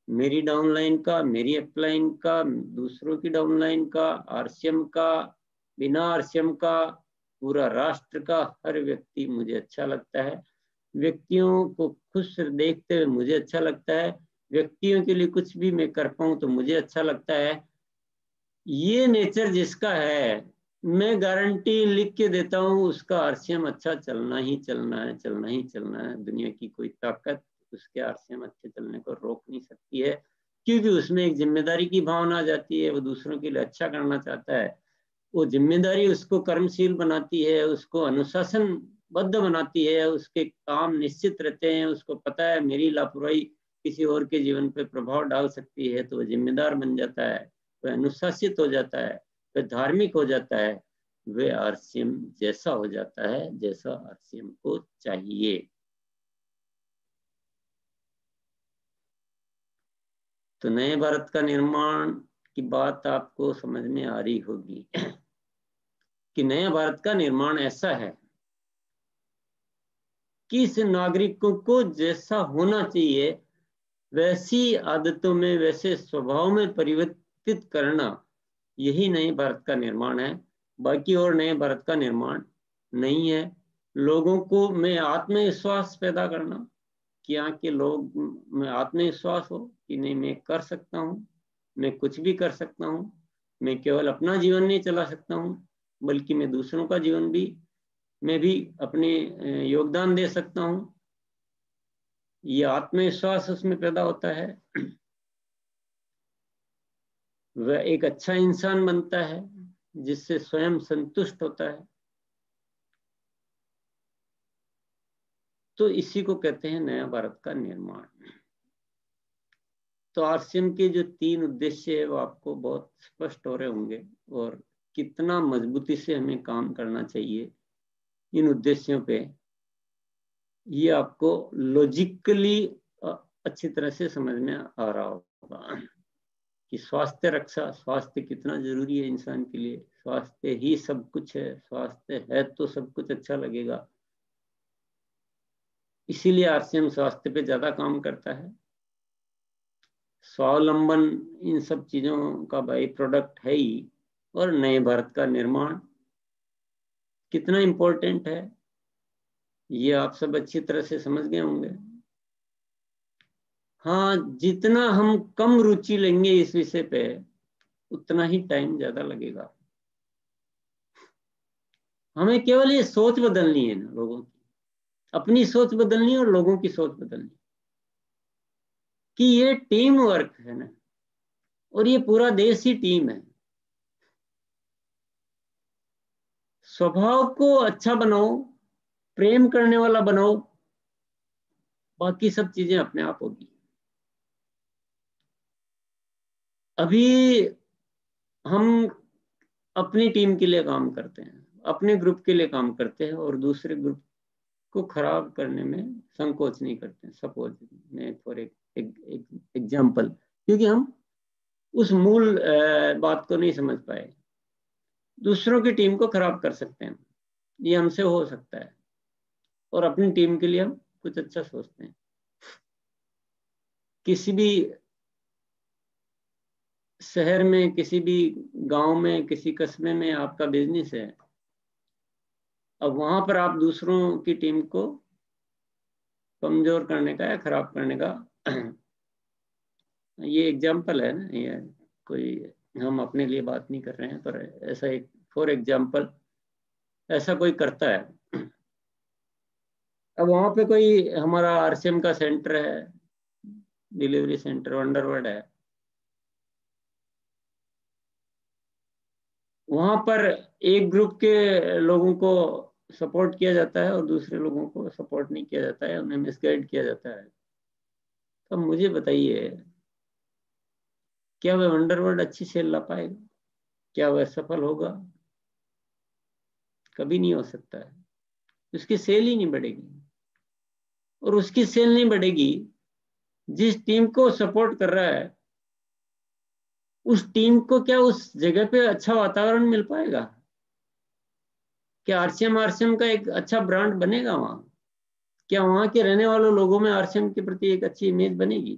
मेरी डाउनलाइन का, मेरी अपलाइन का, दूसरों की डाउनलाइन का, आरसीएम का, बिना आरसीएम का, पूरा राष्ट्र का, हर व्यक्ति मुझे अच्छा लगता है। व्यक्तियों को खुश देखते हुए मुझे अच्छा लगता है। व्यक्तियों के लिए कुछ भी मैं कर पाऊं तो मुझे अच्छा लगता है। ये नेचर जिसका है, मैं गारंटी लिख के देता हूँ, उसका आरसीएम अच्छा चलना ही चलना है, चलना ही चलना है। दुनिया की कोई ताकत उसके आरसीएम अच्छे चलने को रोक नहीं सकती है, क्योंकि उसमें एक जिम्मेदारी की भावना आ जाती है। वो दूसरों के लिए अच्छा करना चाहता है। वो जिम्मेदारी उसको कर्मशील बनाती है, उसको अनुशासनबद्ध बनाती है, उसके काम निश्चित रहते हैं। उसको पता है मेरी लापरवाही किसी और के जीवन पर प्रभाव डाल सकती है, तो वो जिम्मेदार बन जाता है, वह अनुशासित हो जाता है, वह धार्मिक हो जाता है, वह आरसीएम जैसा हो जाता है जैसा आरसीएम को चाहिए। तो नए भारत का निर्माण की बात आपको समझ में आ रही होगी कि नए भारत का निर्माण ऐसा है कि इस नागरिकों को जैसा होना चाहिए वैसी आदतों में, वैसे स्वभाव में परिवर्तित करना, यही नए भारत का निर्माण है। बाकी और नए भारत का निर्माण नहीं है। लोगों को में आत्मविश्वास पैदा करना, कि यहाँ के लोग में आत्मविश्वास हो कि नहीं, मैं कर सकता हूँ, मैं कुछ भी कर सकता हूँ, मैं केवल अपना जीवन नहीं चला सकता हूँ, बल्कि मैं दूसरों का जीवन भी, मैं भी अपने योगदान दे सकता हूँ। ये आत्मविश्वास उसमें पैदा होता है। वह एक अच्छा इंसान बनता है जिससे स्वयं संतुष्ट होता है। तो इसी को कहते हैं नया भारत का निर्माण। तो आरसीएम के जो 3 उद्देश्य है वो आपको बहुत स्पष्ट हो रहे होंगे, और कितना मजबूती से हमें काम करना चाहिए इन उद्देश्यों पे, ये आपको लॉजिकली अच्छी तरह से समझ में आ रहा होगा कि स्वास्थ्य रक्षा, स्वास्थ्य कितना जरूरी है इंसान के लिए। स्वास्थ्य ही सब कुछ है, स्वास्थ्य है तो सब कुछ अच्छा लगेगा। इसीलिए आरसीएम स्वास्थ्य पे ज्यादा काम करता है। स्वावलंबन इन सब चीजों का बाई प्रोडक्ट है ही। और नए भारत का निर्माण कितना इंपॉर्टेंट है, ये आप सब अच्छी तरह से समझ गए होंगे। हाँ, जितना हम कम रुचि लेंगे इस विषय पे, उतना ही टाइम ज्यादा लगेगा। हमें केवल ये सोच बदलनी है ना, लोगों की अपनी सोच बदलनी है और लोगों की सोच बदलनी, कि ये टीम वर्क है ना, और ये पूरा देश ही टीम है। स्वभाव को अच्छा बनाओ, प्रेम करने वाला बनाओ, बाकी सब चीजें अपने आप होगी। अभी हम अपनी टीम के लिए काम करते हैं, अपने ग्रुप के लिए काम करते हैं, और दूसरे ग्रुप को खराब करने में संकोच नहीं करते हैं। सपोज मैं फॉर एग्जाम्पल, क्योंकि हम उस मूल बात को नहीं समझ पाए, दूसरों की टीम को खराब कर सकते हैं, ये हमसे हो सकता है, और अपनी टीम के लिए हम कुछ अच्छा सोचते हैं। किसी भी शहर में, किसी भी गांव में, किसी कस्बे में आपका बिजनेस है, अब वहां पर आप दूसरों की टीम को कमजोर करने का या खराब करने का ये एग्जाम्पल है ना, ये कोई हम अपने लिए बात नहीं कर रहे हैं, पर ऐसा एक फॉर एग्जाम्पल ऐसा कोई करता है। अब वहां पे कोई हमारा आरसीएम का सेंटर है, डिलीवरी सेंटर, वंडरवर्ड है, वहां पर एक ग्रुप के लोगों को सपोर्ट किया जाता है और दूसरे लोगों को सपोर्ट नहीं किया जाता है, उन्हें मिसगाइड किया जाता है। तो मुझे बताइए, क्या वह वंडरवर्ल्ड अच्छी सेल ला पाएगा? क्या वह सफल होगा? कभी नहीं हो सकता है। उसकी सेल ही नहीं बढ़ेगी। और उसकी सेल नहीं बढ़ेगी, जिस टीम को सपोर्ट कर रहा है उस टीम को क्या उस जगह पे अच्छा वातावरण मिल पाएगा? क्या आरसीएम आरसीएम का एक अच्छा ब्रांड बनेगा वहां? क्या वहां के रहने वालों लोगों में आरसीएम के प्रति एक अच्छी इमेज बनेगी?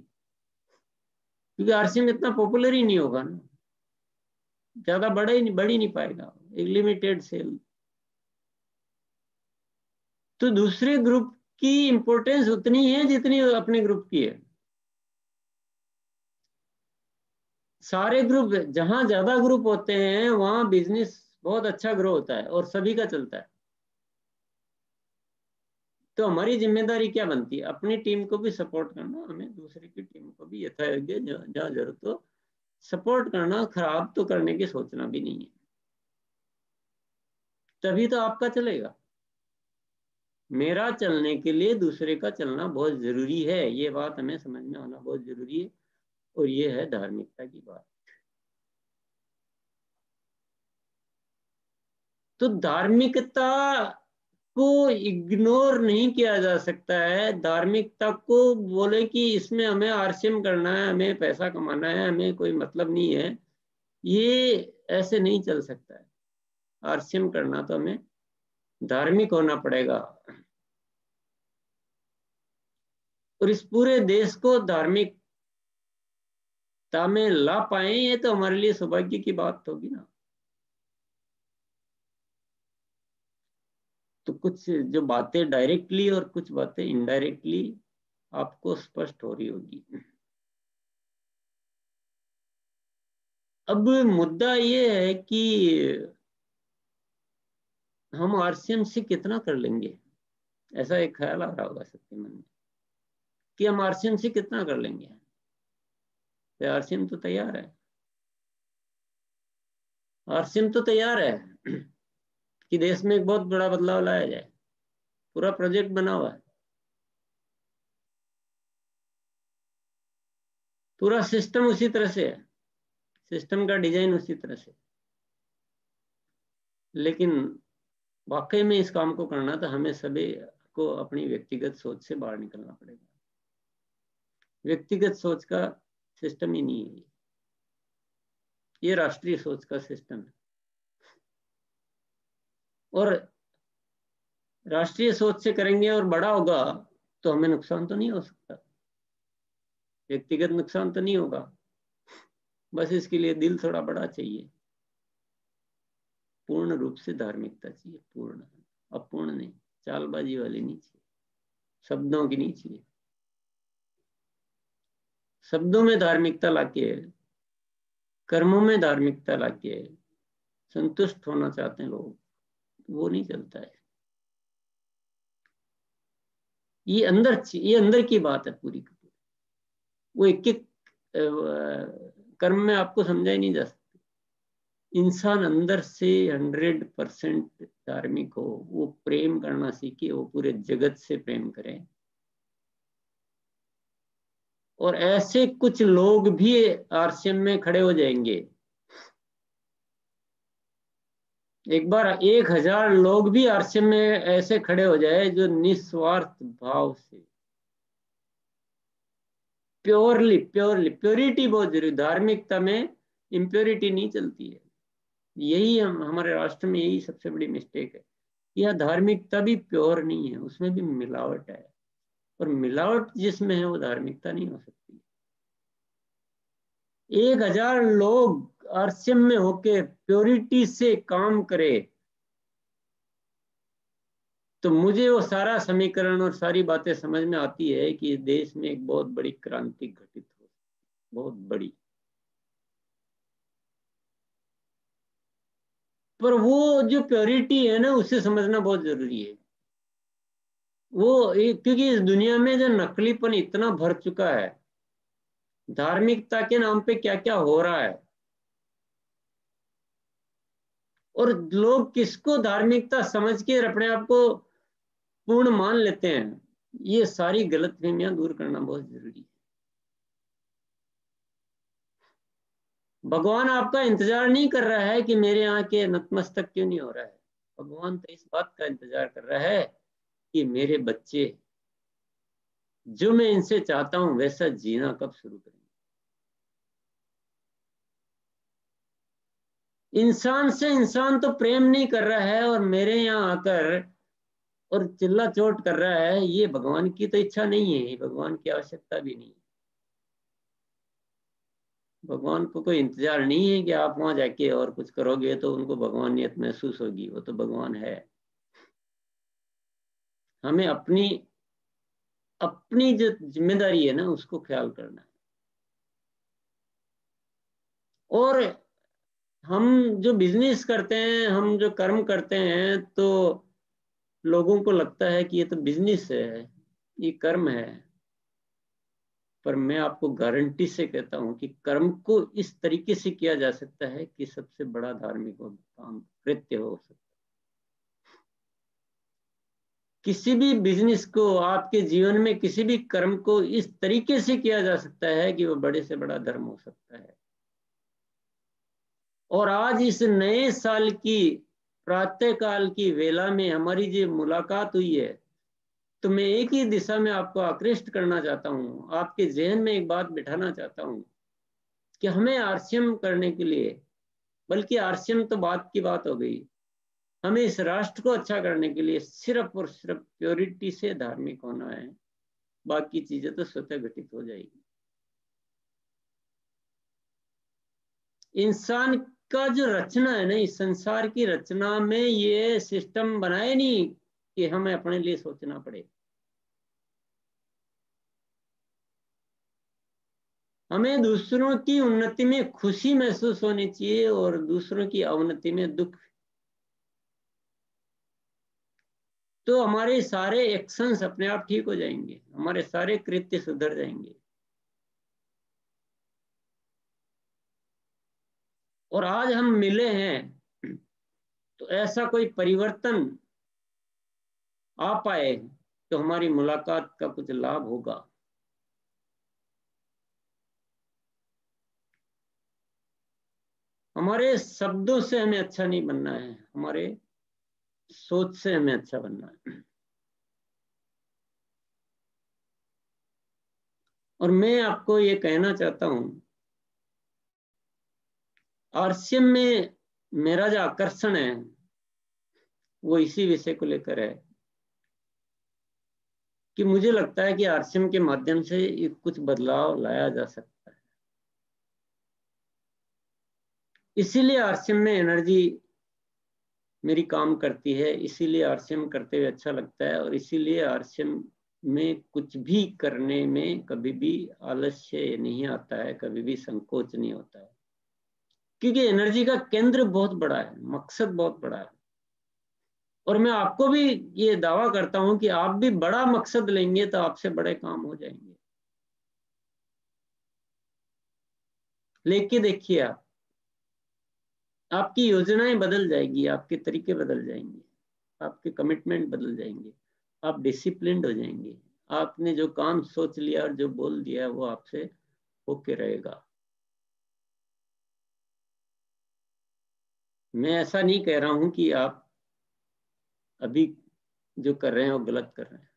क्योंकि आरसीएम इतना पॉपुलर ही नहीं होगा ना, ज्यादा बढ़ ही नहीं पाएगा, एक लिमिटेड सेल। तो दूसरे ग्रुप की इंपॉर्टेंस उतनी है जितनी अपने ग्रुप की है। सारे ग्रुप, जहां ज्यादा ग्रुप होते हैं वहां बिजनेस बहुत अच्छा ग्रो होता है और सभी का चलता है। तो हमारी जिम्मेदारी क्या बनती है? अपनी टीम को भी सपोर्ट करना, हमें दूसरे की टीम को भी यथायोग्य जहाँ जरूरत हो सपोर्ट करना, खराब तो करने की सोचना भी नहीं है। तभी तो आपका चलेगा। मेरा चलने के लिए दूसरे का चलना बहुत जरूरी है, ये बात हमें समझ में आना बहुत जरूरी है। और ये है धार्मिकता की बात। तो धार्मिकता को इग्नोर नहीं किया जा सकता है। धार्मिकता को बोले कि इसमें हमें आरसीएम करना है, हमें पैसा कमाना है, हमें कोई मतलब नहीं है, ये ऐसे नहीं चल सकता है। आरसीएम करना तो हमें धार्मिक होना पड़ेगा। और इस पूरे देश को धार्मिकता में ला पाए, ये तो हमारे लिए सौभाग्य की बात होगी ना। तो कुछ जो बातें डायरेक्टली और कुछ बातें इनडायरेक्टली आपको स्पष्ट हो रही होगी। अब मुद्दा ये है कि हम आरसीएम से कितना कर लेंगे। ऐसा एक ख्याल आ रहा होगा सबके मन में कि हम आरसीएम से कितना कर लेंगे। तो आरसीएम तो तैयार है। आरसीएम तो तैयार है कि देश में एक बहुत बड़ा बदलाव लाया जाए। पूरा प्रोजेक्ट बना हुआ है, पूरा सिस्टम उसी तरह से है, सिस्टम का डिजाइन उसी तरह से। लेकिन वाकई में इस काम को करना तो हमें सभी को अपनी व्यक्तिगत सोच से बाहर निकलना पड़ेगा। व्यक्तिगत सोच का सिस्टम ही नहीं है, ये राष्ट्रीय सोच का सिस्टम है। और राष्ट्रीय सोच से करेंगे और बड़ा होगा तो हमें नुकसान तो नहीं हो सकता, व्यक्तिगत नुकसान तो नहीं होगा। बस इसके लिए दिल थोड़ा बड़ा चाहिए, पूर्ण रूप से धार्मिकता चाहिए, पूर्ण, अपूर्ण नहीं, चालबाजी वाली नहीं चाहिए, शब्दों की नहीं चाहिए। शब्दों में धार्मिकता लाके, कर्मों में धार्मिकता लाके संतुष्ट होना चाहते हैं लोग, वो नहीं चलता है। ये अंदर की बात है पूरी की पूरी। वो एक एक कर्म में आपको समझा ही नहीं जा सकता। इंसान अंदर से 100% धार्मिक हो, वो प्रेम करना सीखे, वो पूरे जगत से प्रेम करे। और ऐसे कुछ लोग भी आरसीएम में खड़े हो जाएंगे। एक बार 1000 लोग भी आरसीएम में ऐसे खड़े हो जाए जो निस्वार्थ भाव से, प्योरली प्योरली, प्योरिटी बहुत जरूरी, धार्मिकता में इम्प्योरिटी नहीं चलती है। यही हम हमारे राष्ट्र में यही सबसे बड़ी मिस्टेक है। यह धार्मिकता भी प्योर नहीं है, उसमें भी मिलावट है। और मिलावट जिसमें है वो धार्मिकता नहीं हो सकती। 1000 लोग आरसीएम में होके प्योरिटी से काम करे तो मुझे वो सारा समीकरण और सारी बातें समझ में आती है कि देश में एक बहुत बड़ी क्रांति घटित हो, बहुत बड़ी। पर वो जो प्योरिटी है ना, उसे समझना बहुत जरूरी है। क्योंकि इस दुनिया में जो नकलीपन इतना भर चुका है, धार्मिकता के नाम पे क्या क्या हो रहा है, और लोग किसको धार्मिकता समझ के अपने आप को पूर्ण मान लेते हैं, ये सारी गलतफहमियां दूर करना बहुत जरूरी है। भगवान आपका इंतजार नहीं कर रहा है कि मेरे यहाँ के नतमस्तक क्यों नहीं हो रहा है। भगवान तो इस बात का इंतजार कर रहा है कि मेरे बच्चे जो मैं इनसे चाहता हूं वैसा जीना कब शुरू करेंगे। इंसान से इंसान तो प्रेम नहीं कर रहा है और मेरे यहाँ आकर और चिल्ला चोट कर रहा है, ये भगवान की तो इच्छा नहीं है, भगवान की आवश्यकता भी नहीं है। भगवान को कोई इंतजार नहीं है कि आप वहां जाके और कुछ करोगे तो उनको भगवानियत महसूस होगी, वो तो भगवान है। हमें अपनी अपनी जो जिम्मेदारी है ना उसको ख्याल करना है। और हम जो बिजनेस करते हैं, हम जो कर्म करते हैं, तो लोगों को लगता है कि ये तो बिजनेस है, ये कर्म है। पर मैं आपको गारंटी से कहता हूं कि कर्म को इस तरीके से किया जा सकता है कि सबसे बड़ा धार्मिक काम कृत्य हो सकता है। किसी भी बिजनेस को, आपके जीवन में किसी भी कर्म को इस तरीके से किया जा सकता है कि वो बड़े से बड़ा धर्म हो सकता है। और आज इस नए साल की प्रातः काल की वेला में हमारी जो मुलाकात हुई है, तो मैं एक ही दिशा में आपको आकृष्ट करना चाहता हूं, आपके जहन में एक बात बिठाना चाहता हूं कि हमें आरसीएम करने के लिए, बल्कि आरसीएम तो बात की बात हो गई, हमें इस राष्ट्र को अच्छा करने के लिए सिर्फ और सिर्फ प्योरिटी से धार्मिक होना है। बाकी चीजें तो स्वतः घटित हो जाएगी। इंसान का जो रचना है ना, इस संसार की रचना में ये सिस्टम बनाए नहीं कि हमें अपने लिए सोचना पड़े। हमें दूसरों की उन्नति में खुशी महसूस होनी चाहिए और दूसरों की अवनति में दुख। तो हमारे सारे एक्शंस अपने आप ठीक हो जाएंगे, हमारे सारे कृत्य सुधर जाएंगे। और आज हम मिले हैं तो ऐसा कोई परिवर्तन आ पाए तो हमारी मुलाकात का कुछ लाभ होगा। हमारे शब्दों से हमें अच्छा नहीं बनना है, हमारे सोच से हमें अच्छा बनना है। और मैं आपको ये कहना चाहता हूं, आरसीएम में मेरा जो आकर्षण है वो इसी विषय को लेकर है कि मुझे लगता है कि आरसीएम के माध्यम से कुछ बदलाव लाया जा सकता है। इसीलिए आरसीएम में एनर्जी मेरी काम करती है, इसीलिए आरसीएम करते हुए अच्छा लगता है, और इसीलिए आरसीएम में कुछ भी करने में कभी भी आलस्य नहीं आता है, कभी भी संकोच नहीं होता है। क्योंकि एनर्जी का केंद्र बहुत बड़ा है, मकसद बहुत बड़ा है। और मैं आपको भी ये दावा करता हूं कि आप भी बड़ा मकसद लेंगे तो आपसे बड़े काम हो जाएंगे। लेके देखिए, आप आपकी योजनाएं बदल जाएगी, आपके तरीके बदल जाएंगे, आपके कमिटमेंट बदल जाएंगे, आप डिसिप्लिन्ड हो जाएंगे। आपने जो काम सोच लिया और जो बोल दिया वो आपसे होके रहेगा। मैं ऐसा नहीं कह रहा हूं कि आप अभी जो कर रहे हैं वो गलत कर रहे हैं।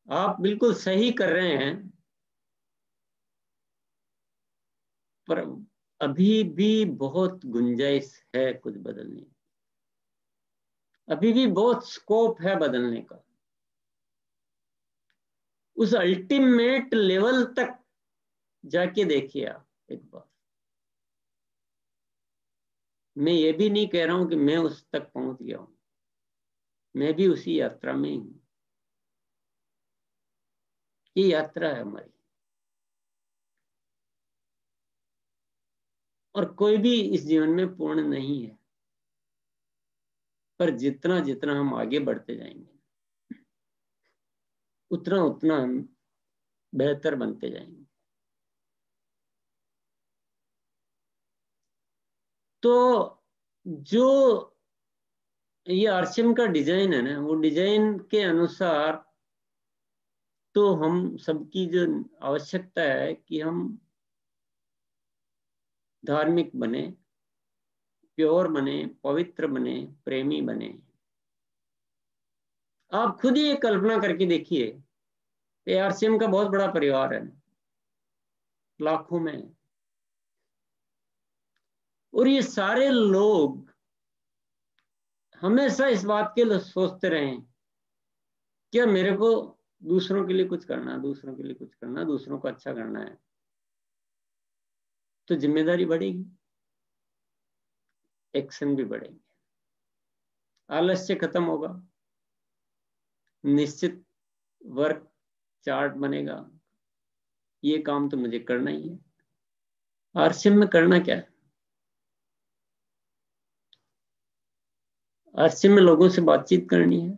आप बिल्कुल सही कर रहे हैं, पर अभी भी बहुत गुंजाइश है कुछ बदलने की। अभी भी बहुत स्कोप है बदलने का। उस अल्टीमेट लेवल तक जाके देखिए आप एक बार। मैं ये भी नहीं कह रहा हूं कि मैं उस तक पहुंच गया हूं, मैं भी उसी यात्रा में ही हूं। ये यात्रा है हमारी, और कोई भी इस जीवन में पूर्ण नहीं है। पर जितना जितना हम आगे बढ़ते जाएंगे उतना उतना हम बेहतर बनते जाएंगे। तो जो ये आरसीएम का डिजाइन है ना, वो डिजाइन के अनुसार तो हम सबकी जो आवश्यकता है कि हम धार्मिक बने, प्योर बने, पवित्र बने, प्रेमी बने। आप खुद ही एक कल्पना करके देखिए, आरसीएम का बहुत बड़ा परिवार है, लाखों में, और ये सारे लोग हमेशा इस बात के लिए सोचते रहे क्या मेरे को दूसरों के लिए कुछ करना, दूसरों के लिए कुछ करना, दूसरों को अच्छा करना है, तो जिम्मेदारी बढ़ेगी, एक्शन भी बढ़ेंगे, आलस्य खत्म होगा, निश्चित वर्क चार्ट बनेगा, ये काम तो मुझे करना ही है। आरसीएम में करना क्या है? आरसीएम में लोगों से बातचीत करनी है,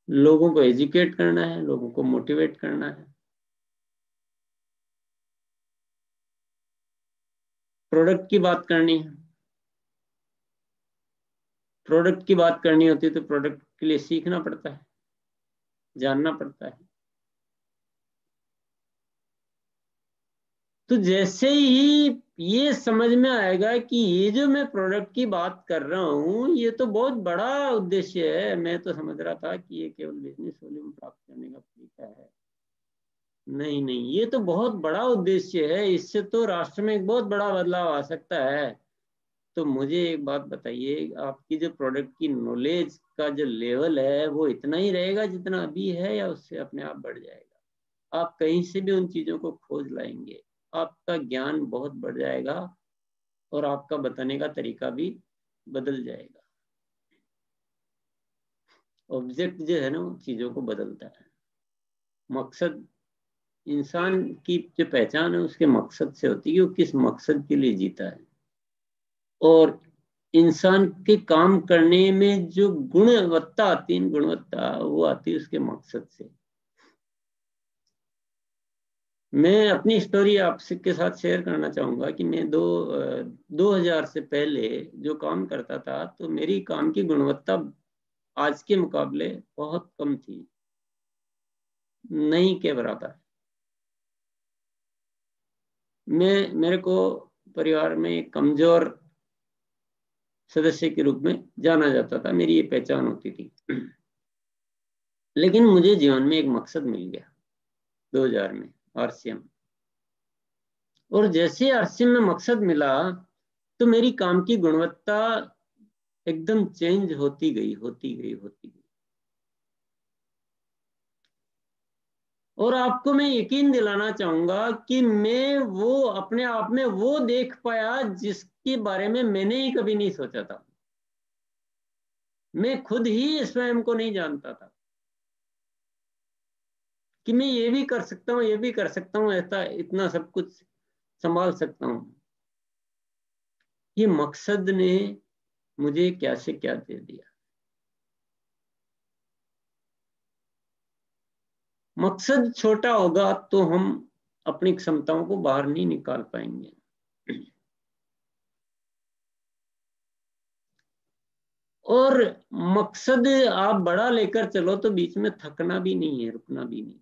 लोगों को एजुकेट करना है, लोगों को मोटिवेट करना है, प्रोडक्ट की बात करनी है। प्रोडक्ट की बात करनी होती है तो प्रोडक्ट के लिए सीखना पड़ता है, जानना पड़ता है। तो जैसे ही ये समझ में आएगा कि ये जो मैं प्रोडक्ट की बात कर रहा हूँ ये तो बहुत बड़ा उद्देश्य है, मैं तो समझ रहा था कि ये केवल बिजनेस वॉल्यूम प्राप्त करने का तरीका है, नहीं नहीं, ये तो बहुत बड़ा उद्देश्य है, इससे तो राष्ट्र में एक बहुत बड़ा बदलाव आ सकता है। तो मुझे एक बात बताइए, आपकी जो प्रोडक्ट की नॉलेज का जो लेवल है वो इतना ही रहेगा जितना अभी है, या उससे अपने आप बढ़ जाएगा? आप कहीं से भी उन चीजों को खोज लाएंगे, आपका ज्ञान बहुत बढ़ जाएगा और आपका बताने का तरीका भी बदल जाएगा। ऑब्जेक्ट जो है ना वो चीजों को बदलता है, मकसद, इंसान की जो पहचान है उसके मकसद से होती है कि वो किस मकसद के लिए जीता है, और इंसान के काम करने में जो गुणवत्ता आती है, गुणवत्ता वो आती है उसके मकसद से। मैं अपनी स्टोरी आपसे के साथ शेयर करना चाहूंगा कि मैं 2000 से पहले जो काम करता था तो मेरी काम की गुणवत्ता आज के मुकाबले बहुत कम थी, नहीं के बराबर। मेरे को परिवार में एक कमजोर सदस्य के रूप में जाना जाता था, मेरी ये पहचान होती थी। लेकिन मुझे जीवन में एक मकसद मिल गया 2000 में, आरसीएम। और जैसे आरसीएम में मकसद मिला तो मेरी काम की गुणवत्ता एकदम चेंज होती गई, होती गई, होती गई। और आपको मैं यकीन दिलाना चाहूंगा कि मैं वो अपने आप में वो देख पाया जिसके बारे में मैंने ही कभी नहीं सोचा था, मैं खुद ही स्वयं को नहीं जानता था कि मैं ये भी कर सकता हूँ, ये भी कर सकता हूँ, ऐसा इतना सब कुछ संभाल सकता हूँ। ये मकसद ने मुझे क्या से क्या दे दिया। मकसद छोटा होगा तो हम अपनी क्षमताओं को बाहर नहीं निकाल पाएंगे। और मकसद आप बड़ा लेकर चलो तो बीच में थकना भी नहीं है, रुकना भी नहीं,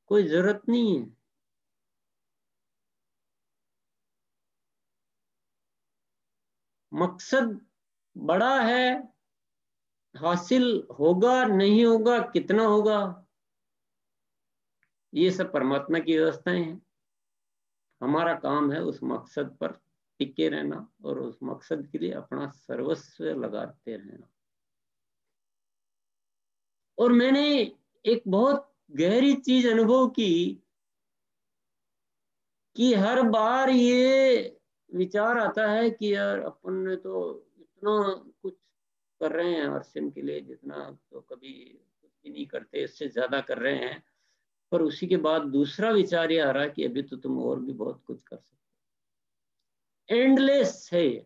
कोई जरूरत नहीं है। मकसद बड़ा है, हासिल होगा नहीं होगा, कितना होगा, ये सब परमात्मा की व्यवस्थाएं हैं। हमारा काम है उस मकसद पर टिके रहना और उस मकसद के लिए अपना सर्वस्व लगाते रहना। और मैंने एक बहुत गहरी चीज अनुभव की कि हर बार ये विचार आता है कि यार अपन ने तो इतना कुछ कर रहे हैं आरसीएम के लिए, जितना तो कभी कुछ भी नहीं करते, इससे ज्यादा कर रहे हैं। पर उसी के बाद दूसरा विचार ये आ रहा है कि अभी तो तुम और भी बहुत कुछ कर सकते हो, एंडलेस है ये।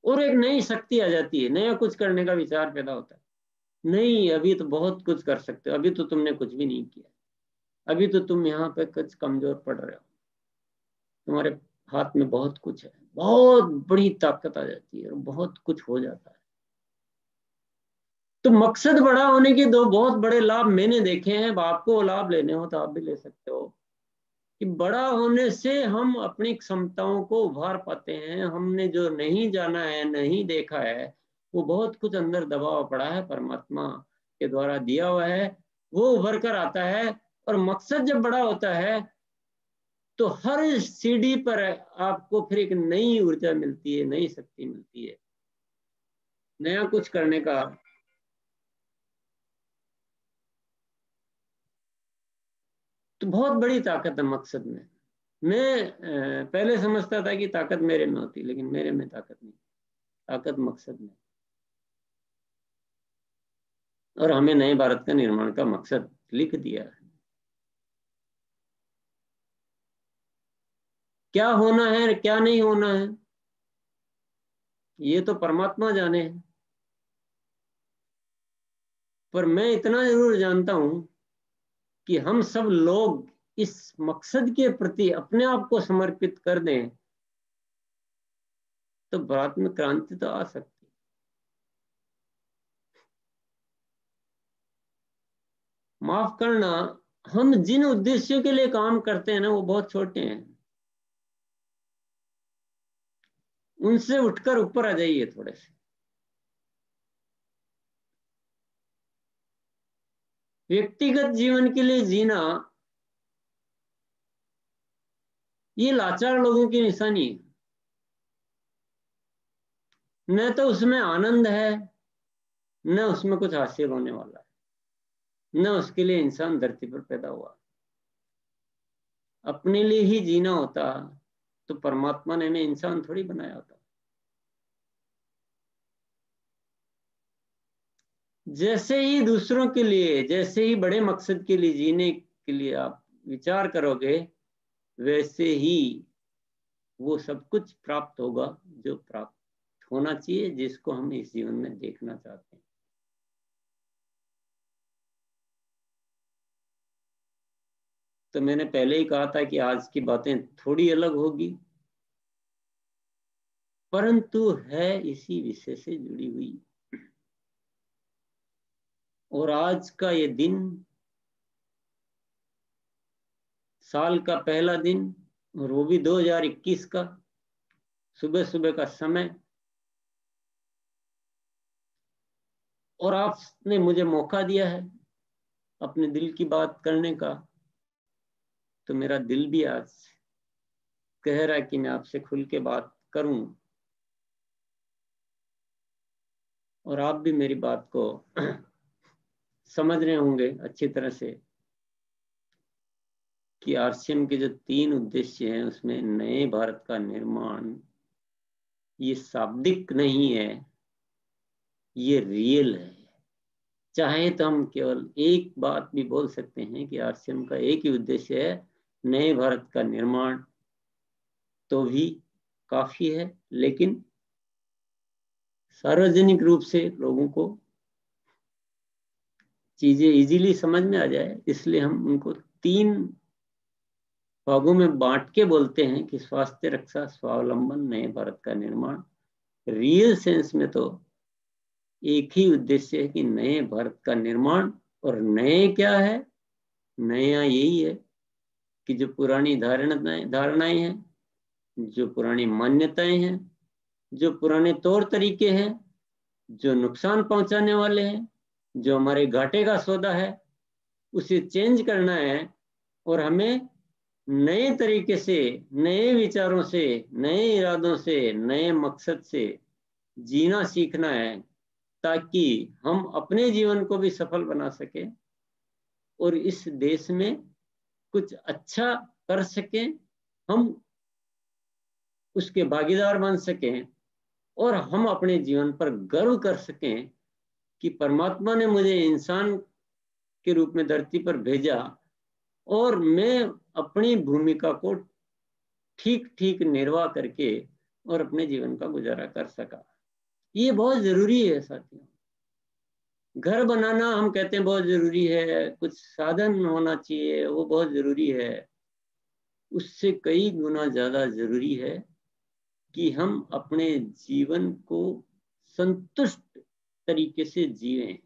और एक नई शक्ति आ जाती है, नया कुछ करने का विचार पैदा होता है, नहीं अभी तो बहुत कुछ कर सकते हो, अभी तो तुमने कुछ भी नहीं किया, अभी तो तुम यहाँ पे कुछ कमजोर पड़ रहे हो, तुम्हारे हाथ में बहुत कुछ है, बहुत बड़ी ताकत आ जाती है और बहुत कुछ हो जाता है। तो मकसद बड़ा होने के दो बहुत बड़े लाभ मैंने देखे हैं, अब आपको वो लाभ लेने हो तो आप भी ले सकते हो। कि बड़ा होने से हम अपनी क्षमताओं को उभार पाते हैं, हमने जो नहीं जाना है, नहीं देखा है, वो बहुत कुछ अंदर दबाव पड़ा है, परमात्मा के द्वारा दिया हुआ है, वो उभर कर आता है। और मकसद जब बड़ा होता है तो हर सीढ़ी पर आपको फिर एक नई ऊर्जा मिलती है, नई शक्ति मिलती है, नया कुछ करने का। तो बहुत बड़ी ताकत है मकसद में। मैं पहले समझता था कि ताकत मेरे में होती, लेकिन मेरे में ताकत नहीं, ताकत मकसद में। और हमें नए भारत का निर्माण का मकसद लिख दिया है। क्या होना है क्या नहीं होना है ये तो परमात्मा जाने है। पर मैं इतना जरूर जानता हूं कि हम सब लोग इस मकसद के प्रति अपने आप को समर्पित कर दें तो भारत में क्रांति तो आ सकती है। माफ करना, हम जिन उद्देश्यों के लिए काम करते हैं ना, वो बहुत छोटे हैं। उनसे उठकर ऊपर आ जाइए थोड़े से। व्यक्तिगत जीवन के लिए जीना ये लाचार लोगों की निशानी है। न तो उसमें आनंद है, न उसमें कुछ हासिल होने वाला है, न उसके लिए इंसान धरती पर पैदा हुआ। अपने लिए ही जीना होता तो परमात्मा ने हमें इंसान थोड़ी बनाया होता। जैसे ही दूसरों के लिए, जैसे ही बड़े मकसद के लिए जीने के लिए आप विचार करोगे, वैसे ही वो सब कुछ प्राप्त होगा जो प्राप्त होना चाहिए, जिसको हम इस जीवन में देखना चाहते हैं। तो मैंने पहले ही कहा था कि आज की बातें थोड़ी अलग होगी, परंतु है इसी विषय से जुड़ी हुई। और आज का ये दिन, साल का पहला दिन, और वो भी 2021 का, सुबह सुबह का समय, और आपने मुझे मौका दिया है अपने दिल की बात करने का। तो मेरा दिल भी आज कह रहा है कि मैं आपसे खुल के बात करूं, और आप भी मेरी बात को समझ रहे होंगे अच्छी तरह से कि आरसीएम के जो 3 उद्देश्य हैं उसमें नए भारत का निर्माण, ये शाब्दिक नहीं है, ये रियल है। चाहे तो हम केवल एक बात भी बोल सकते हैं कि आरसीएम का एक ही उद्देश्य है, नए भारत का निर्माण, तो भी काफी है। लेकिन सार्वजनिक रूप से लोगों को चीजें इजीली समझ में आ जाए, इसलिए हम उनको 3 भागों में बांट के बोलते हैं कि स्वास्थ्य रक्षा, स्वावलंबन, नए भारत का निर्माण। रियल सेंस में तो एक ही उद्देश्य है कि नए भारत का निर्माण। और नए क्या है? नया यही है कि जो पुरानी धारणाएं हैं, जो पुरानी मान्यताएं हैं, जो पुराने तौर तरीके हैं, जो नुकसान पहुंचाने वाले हैं, जो हमारे घाटे का सौदा है, उसे चेंज करना है। और हमें नए तरीके से, नए विचारों से, नए इरादों से, नए मकसद से जीना सीखना है, ताकि हम अपने जीवन को भी सफल बना सके और इस देश में कुछ अच्छा कर सकें, हम उसके भागीदार बन सकें, और हम अपने जीवन पर गर्व कर सकें कि परमात्मा ने मुझे इंसान के रूप में धरती पर भेजा और मैं अपनी भूमिका को ठीक ठीक निर्वाह करके और अपने जीवन का गुजारा कर सका। ये बहुत जरूरी है साथियों। घर बनाना हम कहते हैं बहुत जरूरी है, कुछ साधन होना चाहिए, वो बहुत जरूरी है, उससे कई गुना ज्यादा जरूरी है कि हम अपने जीवन को संतुष्ट तरीके से जिएं,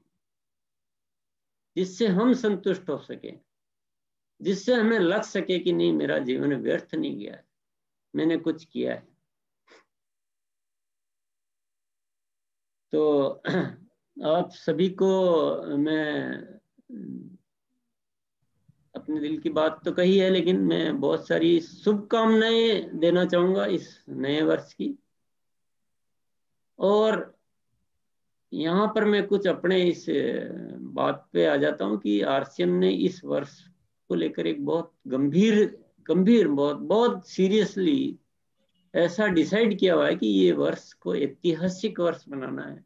जिससे हम संतुष्ट हो सके, जिससे हमें लग सके कि नहीं, मेरा जीवन व्यर्थ नहीं गया है, मैंने कुछ किया है। तो आप सभी को मैं अपने दिल की बात तो कही है, लेकिन मैं बहुत सारी शुभकामनाएं देना चाहूंगा इस नए वर्ष की। और यहाँ पर मैं कुछ अपने इस बात पे आ जाता हूँ कि आरसीएम ने इस वर्ष को लेकर एक बहुत गंभीर गंभीर बहुत बहुत सीरियसली ऐसा डिसाइड किया हुआ है कि ये वर्ष को ऐतिहासिक वर्ष बनाना है,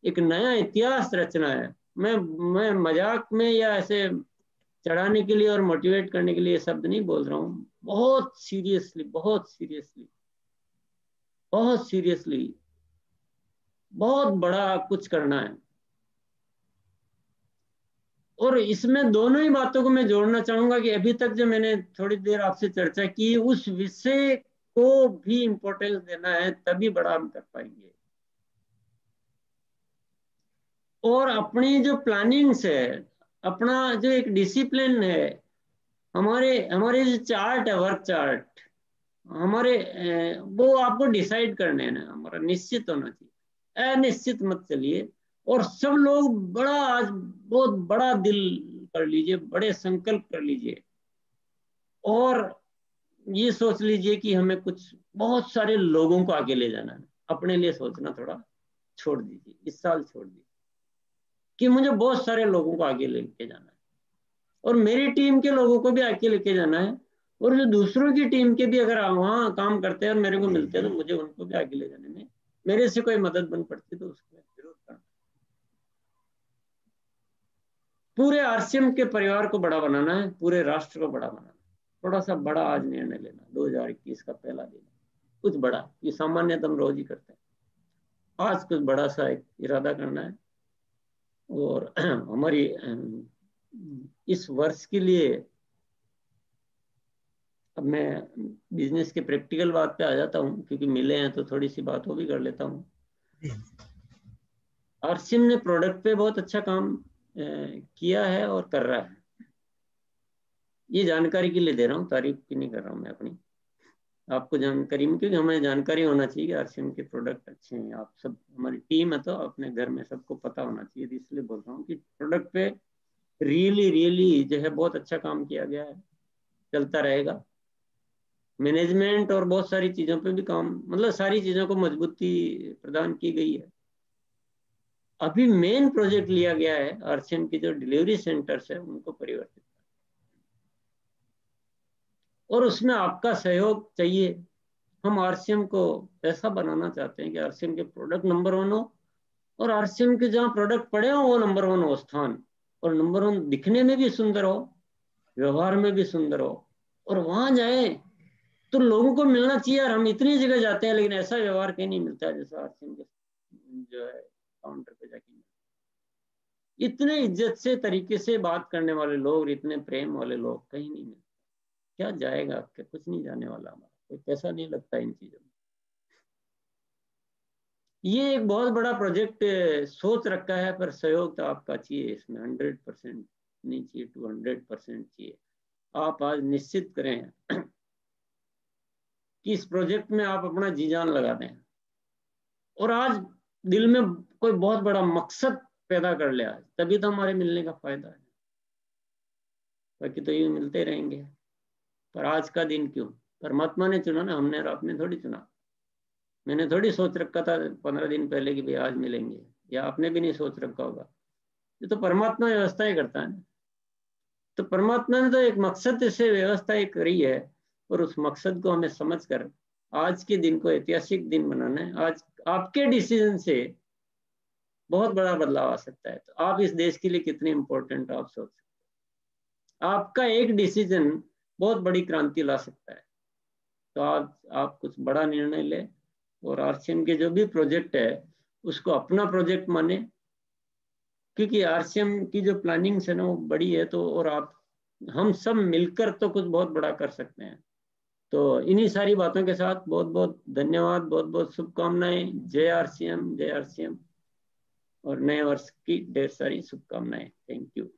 एक नया इतिहास रचना है। मैं मजाक में या ऐसे चढ़ाने के लिए और मोटिवेट करने के लिए शब्द नहीं बोल रहा हूँ, बहुत सीरियसली, बहुत सीरियसली, बहुत सीरियसली, बहुत बड़ा कुछ करना है। और इसमें दोनों ही बातों को मैं जोड़ना चाहूंगा कि अभी तक जो मैंने थोड़ी देर आपसे चर्चा की, उस विषय को भी इंपॉर्टेंस देना है, तभी बड़ा हम कर पाएंगे। और अपनी जो प्लानिंग्स है, अपना जो एक डिसिप्लिन है, हमारे हमारे जो चार्ट है, वर्क चार्ट हमारे, वो आपको डिसाइड करने हैं, हमारा निश्चित होना चाहिए, अनिश्चित मत चलिए। और सब लोग बड़ा, आज बहुत बड़ा दिल कर लीजिए, बड़े संकल्प कर लीजिए, और ये सोच लीजिए कि हमें कुछ बहुत सारे लोगों को आगे ले जाना है। अपने लिए सोचना थोड़ा छोड़ दीजिए, इस साल छोड़ दीजिए कि मुझे बहुत सारे लोगों को आगे लेके जाना है, और मेरी टीम के लोगों को भी आगे लेके जाना है, और जो दूसरों की टीम के भी अगर वहां काम करते हैं और मेरे को मिलते हैं, तो मुझे उनको भी आगे ले जाने में मेरे से कोई मदद बन पड़ती तो उसको जरूर करना। पूरे आरसीएम के परिवार को बड़ा बनाना है, पूरे राष्ट्र को बड़ा बनाना है। थोड़ा सा बड़ा आज निर्णय लेना, 2021 का पहला दिन, कुछ बड़ा, ये सामान्यतः हम रोज ही करते हैं, आज कुछ बड़ा सा एक इरादा करना है। और हमारी इस वर्ष के लिए, अब मैं बिजनेस के प्रैक्टिकल बात पे आ जाता हूँ, क्योंकि मिले हैं तो थोड़ी सी बात वो भी कर लेता हूँ। आरसीएम ने प्रोडक्ट पे बहुत अच्छा काम किया है और कर रहा है। ये जानकारी के लिए दे रहा हूँ, तारीफ की नहीं कर रहा हूँ मैं अपनी, आपको जानकारी में, क्योंकि हमें जानकारी होना चाहिए कि आरसीएम के प्रोडक्ट अच्छे हैं। आप सब हमारी टीम है, तो अपने घर में सबको पता होना चाहिए, इसलिए बोल रहा हूँ कि प्रोडक्ट पे रियली रियली जो है बहुत अच्छा काम किया गया है, चलता रहेगा। मैनेजमेंट और बहुत सारी चीजों पे भी काम, मतलब सारी चीजों को मजबूती प्रदान की गई है। अभी मेन प्रोजेक्ट लिया गया है आरसीएम की जो डिलीवरी सेंटर्स है उनको परिवर्तित, और उसमें आपका सहयोग चाहिए। हम आरसीएम को ऐसा बनाना चाहते हैं कि आरसीएम के प्रोडक्ट नंबर 1 हो, और आरसीएम के जहाँ प्रोडक्ट पड़े हो वो नंबर 1 हो स्थान, और नंबर 1 दिखने में भी सुंदर हो, व्यवहार में भी सुंदर हो, और वहां जाए तो लोगों को मिलना चाहिए। और हम इतनी जगह जाते हैं, लेकिन ऐसा व्यवहार कहीं नहीं मिलता है जैसा आरसीएम के जो है काउंटर पे जाके। इतने इज्जत से तरीके से बात करने वाले लोग, इतने प्रेम वाले लोग कहीं नहीं मिलते। क्या जाएगा, आपके कुछ नहीं जाने वाला, हमारा कोई पैसा नहीं लगता इन चीजों में। ये एक बहुत बड़ा प्रोजेक्ट सोच रखा है, पर सहयोग तो आपका चाहिए इसमें, 100% नहीं चाहिए, 200% चाहिए। आप आज निश्चित करें कि इस प्रोजेक्ट में आप अपना जी जान लगा दें, और आज दिल में कोई बहुत बड़ा मकसद पैदा कर ले आज, तभी तो हमारे मिलने का फायदा है, बाकी तो यूं मिलते रहेंगे। पर आज का दिन क्यों, परमात्मा ने चुना ना, हमने और आपने थोड़ी चुना। मैंने थोड़ी सोच रखा था 15 दिन पहले कि भाई आज मिलेंगे, या आपने भी नहीं सोच रखा होगा। ये तो परमात्मा व्यवस्थाएं करता है। तो परमात्मा ने तो एक मकसद से व्यवस्थाएं करी है, और उस मकसद को हमें समझकर आज के दिन को ऐतिहासिक दिन बनाना है। आज आपके डिसीजन से बहुत बड़ा बदलाव आ सकता है। तो आप इस देश के लिए कितने इंपॉर्टेंट आप सोच सकते हैं। आपका एक डिसीजन बहुत बड़ी क्रांति ला सकता है। तो आज आप कुछ बड़ा निर्णय ले, और आरसीएम के जो भी प्रोजेक्ट है उसको अपना प्रोजेक्ट माने, क्योंकि आरसीएम की जो प्लानिंग है ना वो बड़ी है। तो और आप हम सब मिलकर तो कुछ बहुत बड़ा कर सकते हैं। तो इन्हीं सारी बातों के साथ बहुत बहुत धन्यवाद, बहुत बहुत शुभकामनाएं। जय आरसीएम, जय आरसीएम, और नए वर्ष की ढेर सारी शुभकामनाएं। Thank you.